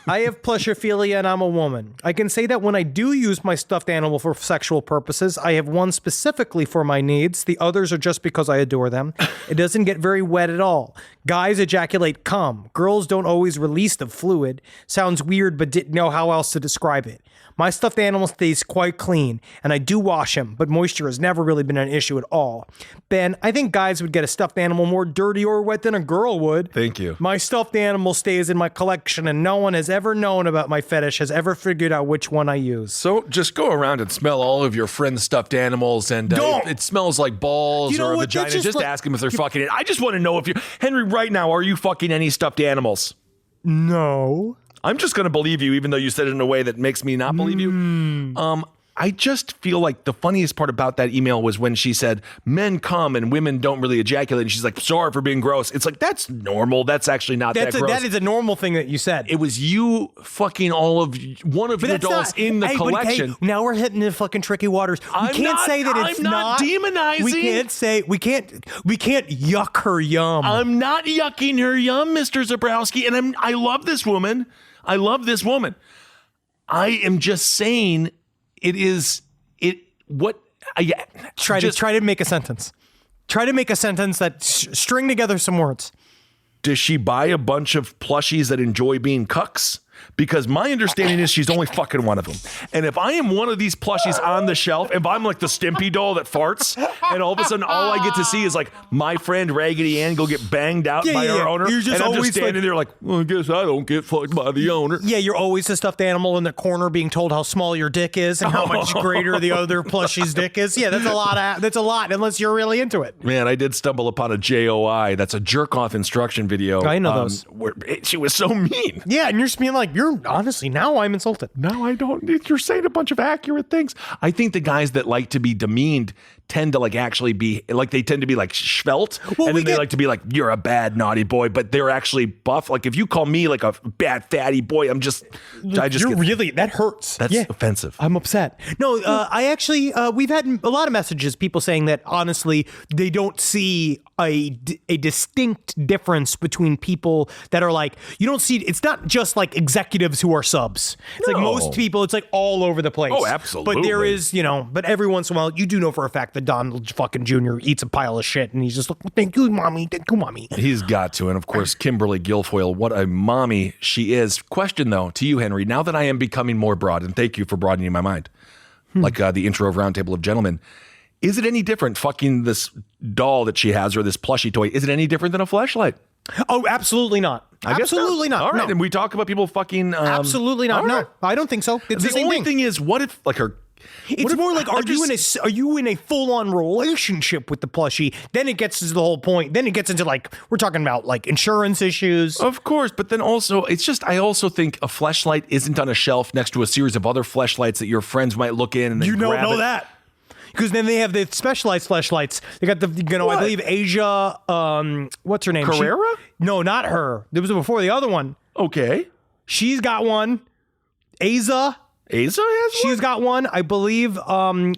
I have plushophilia and I'm a woman. I can say that when I do use my stuffed animal for sexual purposes, I have one specifically for my needs. The others are just because I adore them. It doesn't get very wet at all. Guys ejaculate cum. Girls don't always release the fluid. Sounds weird, but didn't know how else to describe it. My stuffed animal stays quite clean, and I do wash him, but moisture has never really been an issue at all. Ben, I think guys would get a stuffed animal more dirty or wet than a girl would. Thank you. My stuffed animal stays in my collection, and no one has ever known about my fetish, has ever figured out which one I use. So just go around and smell all of your friends' stuffed animals, and if it smells like balls or a vagina, just ask them if they're fucking it. I just want to know if you're... Henry, right now, are you fucking any stuffed animals? No. I'm just going to believe you, even though you said it in a way that makes me not believe you. I just feel like the funniest part about that email was when she said, men come and women don't really ejaculate. And she's like, sorry for being gross. It's like, that's normal. That's actually not that gross. That is a normal thing that you said. It was you fucking all of one of your dolls in the collection. But, now we're hitting the fucking tricky waters. We can't say that it's I'm not demonizing. We can't yuck her yum. I'm not yucking her yum, Mr. Zabrowski. And I love this woman. I am just saying Try to make a sentence. Try to make a sentence that string together some words. Does she buy a bunch of plushies that enjoy being cucks? Because my understanding is she's only fucking one of them. And if I am one of these plushies on the shelf, if I'm like the Stimpy doll that farts, and all of a sudden all I get to see is like my friend Raggedy Ann go get banged out by her owner, you're just and I'm always just standing there like, well, I guess I don't get fucked by the owner. Yeah, you're always a stuffed animal in the corner being told how small your dick is and how much greater the other plushie's dick is. Yeah, that's a lot unless you're really into it. Man, I did stumble upon a JOI. That's a jerk-off instruction video. I know those. Where she was so mean. Yeah, and you're just being like, you're honestly, now I'm insulted. No, I don't. You're saying a bunch of accurate things. I think the guys that like to be demeaned tend to like actually be like, they tend to be like svelte, and then they like to be like, you're a bad naughty boy, but they're actually buff. Like if you call me like a bad fatty boy, that hurts. That's offensive. I'm upset. No, I actually, we've had a lot of messages, people saying that honestly, they don't see a distinct difference between people that are like, you don't see, it's not just like executives who are subs. It's like most people, it's like all over the place. Oh, absolutely. But there is, but every once in a while, you do know for a fact that Donald fucking Jr. eats a pile of shit and he's just like, thank you, mommy. He's got to. And of course, Kimberly Guilfoyle, what a mommy she is. Question though, to you, Henry, now that I am becoming more broad, and thank you for broadening my mind, like the intro of Roundtable of Gentlemen, is it any different fucking this doll that she has or this plushie toy? Is it any different than a fleshlight? Oh, absolutely not. Absolutely not. All right, no. And we talk about people fucking... absolutely not. Right. No, I don't think so. It's the same only thing is, what if like her... It's more like, are you in a full-on relationship with the plushie? Then it gets to the whole point. Then it gets into like, we're talking about like insurance issues. Of course, but then also, it's just, I also think a fleshlight isn't on a shelf next to a series of other fleshlights that your friends might look in and then you don't know that. Because then they have the specialized fleshlights. They got the, I believe Asia, what's her name? Carrera? No, not her. It was before the other one. Okay. She's got one. Asa has one? She's got one. I believe, I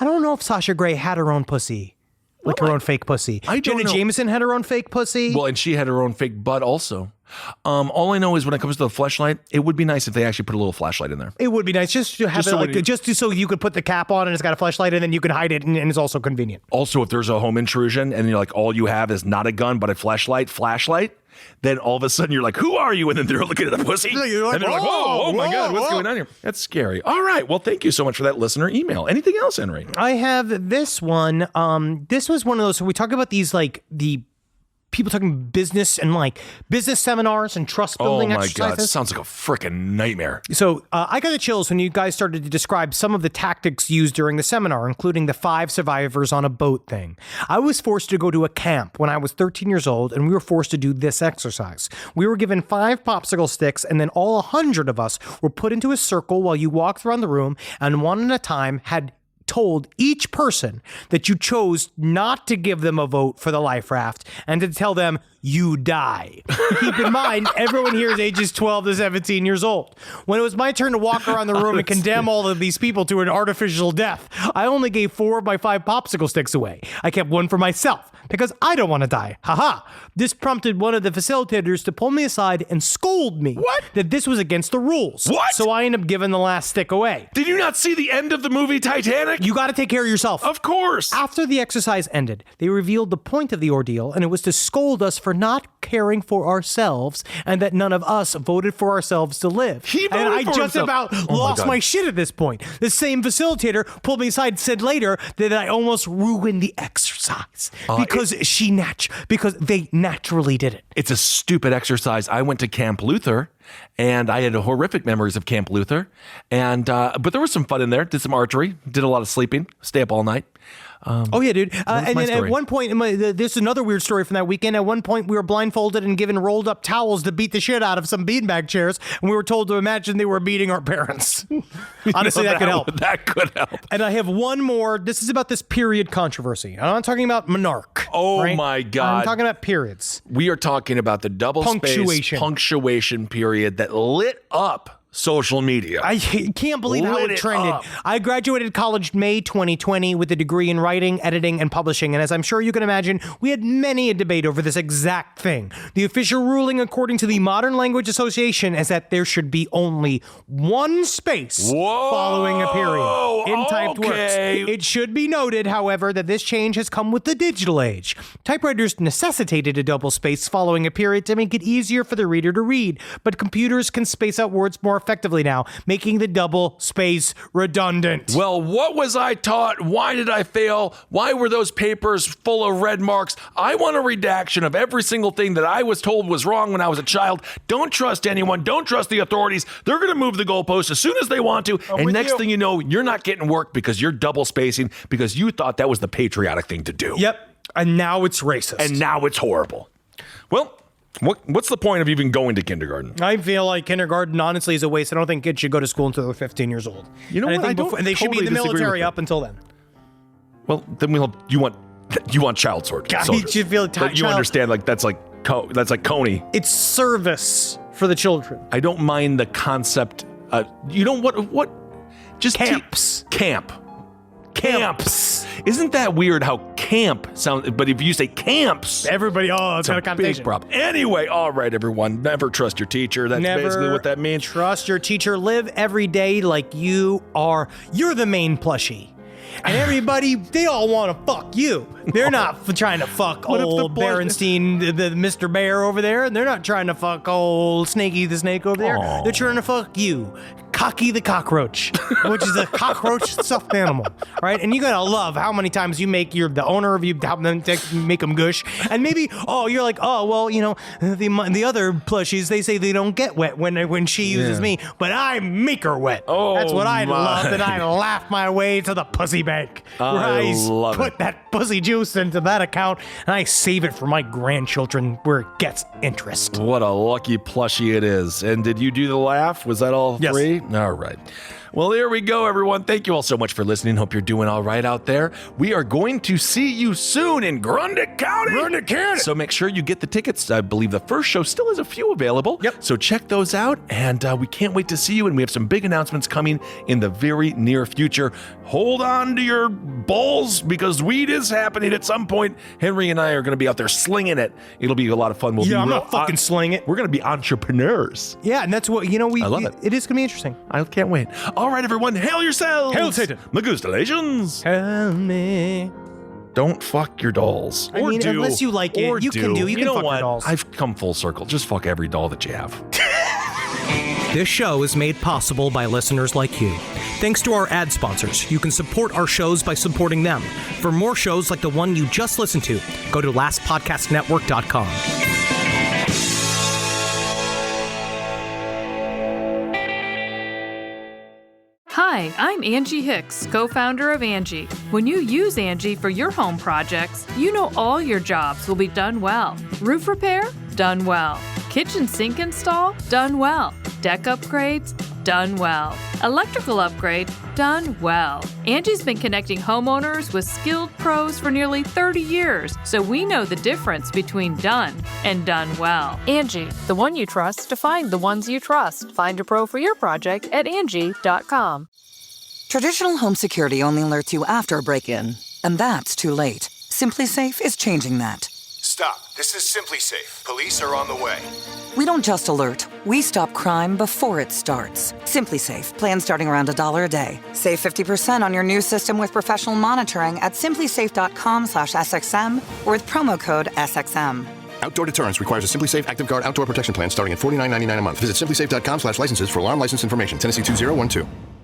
don't know if Sasha Grey had her own pussy. Like her own fake pussy. Jenna Jameson had her own fake pussy. Well, and she had her own fake butt also. All I know is when it comes to the fleshlight, it would be nice if they actually put a little flashlight in there. It would be nice just to have so you could put the cap on and it's got a flashlight and then you can hide it and it's also convenient. Also, if there's a home intrusion and you're like, all you have is not a gun but a flashlight, then all of a sudden you're like, who are you? And then they're looking at the pussy. Like, and they're like, oh my God, what's going on here? That's scary. All right. Well, thank you so much for that listener email. Anything else, Henry? I have this one. This was one of those, so we talk about these, like, the people talking business and like business seminars and trust building exercises. Oh my God, it sounds like a freaking nightmare. So I got the chills when you guys started to describe some of the tactics used during the seminar, including the 5 survivors on a boat thing. I was forced to go to a camp when I was 13 years old, and we were forced to do this exercise. We were given 5 popsicle sticks, and then all 100 of us were put into a circle while you walked around the room, and one at a time had told each person that you chose not to give them a vote for the life raft and to tell them you die. Keep in mind, everyone here is ages 12 to 17 years old. When it was my turn to walk around the room and condemn all of these people to an artificial death, I only gave 4 of my 5 popsicle sticks away. I kept one for myself because I don't want to die. Haha. This prompted one of the facilitators to pull me aside and scold me that this was against the rules. What? So I ended up giving the last stick away. Did you not see the end of the movie Titanic? You got to take care of yourself. Of course. After the exercise ended, they revealed the point of the ordeal, and it was to scold us for we're not caring for ourselves and that none of us voted for ourselves to live. He voted and I for just himself. about Oh my lost God. my shit at this point. The same facilitator pulled me aside and said later that I almost ruined the exercise because they naturally did it. It's a stupid exercise. I went to Camp Luther, and I had horrific memories of Camp Luther. And but there was some fun in there. Did some archery. Did a lot of sleeping. Stay up all night. Oh yeah, dude. And my then story. at one point, there's another weird story from that weekend. At one point, we were blindfolded and given rolled up towels to beat the shit out of some beanbag chairs, and we were told to imagine they were beating our parents. Honestly, that could help. That could help. And I have one more. This is about this period controversy. I'm not talking about monarch. Oh right? my God. I'm talking about periods. We are talking about the double space punctuation period that lit up social media. I can't believe how Lit it it trended. up. I graduated college May 2020 with a degree in writing, editing, and publishing. And as I'm sure you can imagine, we had many a debate over this exact thing. The official ruling, according to the Modern Language Association, is that there should be only one space following a period in typed works. It should be noted, however, that this change has come with the digital age. Typewriters necessitated a double space following a period to make it easier for the reader to read, but computers can space out words more effectively now, making the double space redundant. Well, what was I taught? Why did I fail? Why were those papers full of red marks? I want a redaction of every single thing that I was told was wrong when I was a child. Don't trust anyone. Don't trust the authorities. They're going to move the goalposts as soon as they want to. And next thing you know, you're not getting work because you're double spacing because you thought that was the patriotic thing to do. Yep. And now it's racist. And now it's horrible. Well, what's the point of even going to kindergarten? I feel like kindergarten, honestly, is a waste. I don't think kids should go to school until they're 15 years old. You know what? And they should be in the military up until then. Well, then you want child soldiers. God, you should feel But you understand, like that's like Coney. It's service for the children. I don't mind the concept. You know what? Just camps. Camps. Isn't that weird how camp sounds? But if you say camps, everybody, it's got a big connotation. problem. Anyway, all right, everyone, never trust your teacher. That's basically what that means. Trust your teacher. Live every day like you are. You're the main plushie. And everybody, they all want to fuck you. They're not trying to fuck old Berenstein, the Mr. Bear over there. And they're not trying to fuck old Snakey the Snake over there. They're trying to fuck you. Cocky the Cockroach, which is a cockroach stuffed animal, right? And you gotta love how many times you make the owner of you help them make them gush, and maybe you're like, the other plushies, they say they don't get wet when she uses me, but I make her wet. That's what I love, and I laugh my way to the pussy bank where I put that pussy juice into that account and I save it for my grandchildren where it gets interest. What a lucky plushie it is. And did you do the laugh? Was that all three? All right. Well, there we go, everyone. Thank you all so much for listening. Hope you're doing all right out there. We are going to see you soon in Grundy County. So make sure you get the tickets. I believe the first show still has a few available. Yep. So check those out. And we can't wait to see you. And we have some big announcements coming in the very near future. Hold on to your balls because weed is happening at some point. Henry and I are going to be out there slinging it. It'll be a lot of fun. I'm not fucking sling it. We're going to be entrepreneurs. Yeah, and that's what, I love it. It is going to be interesting. I can't wait. All right, everyone, hail yourselves. Hail Satan. Magustalations. Help me. Don't fuck your dolls. I mean, unless you like it, you can do. You can know fuck what? your dolls. I've come full circle. Just fuck every doll that you have. This show is made possible by listeners like you. Thanks to our ad sponsors, you can support our shows by supporting them. For more shows like the one you just listened to, go to lastpodcastnetwork.com. Hi, I'm Angie Hicks, co-founder of Angie. When you use Angie for your home projects, you know all your jobs will be done well. Roof repair? Done well. Kitchen sink install? Done well. Deck upgrades? Done well. Electrical upgrade? Done well. Angie's been connecting homeowners with skilled pros for nearly 30 years, so we know the difference between done and done well. Angie, the one you trust to find the ones you trust. Find a pro for your project at Angie.com. Traditional home security only alerts you after a break-in, and that's too late. Simply Safe is changing that. Stop. This is Simply Safe. Police are on the way. We don't just alert, we stop crime before it starts. Simply Safe, plan starting around $1 a day. Save 50% on your new system with professional monitoring at simplysafe.com/SXM or with promo code SXM. Outdoor deterrence requires a Simply Safe Active Guard outdoor protection plan starting at $49.99 a month. Visit simplysafe.com/licenses for alarm license information. Tennessee 2012.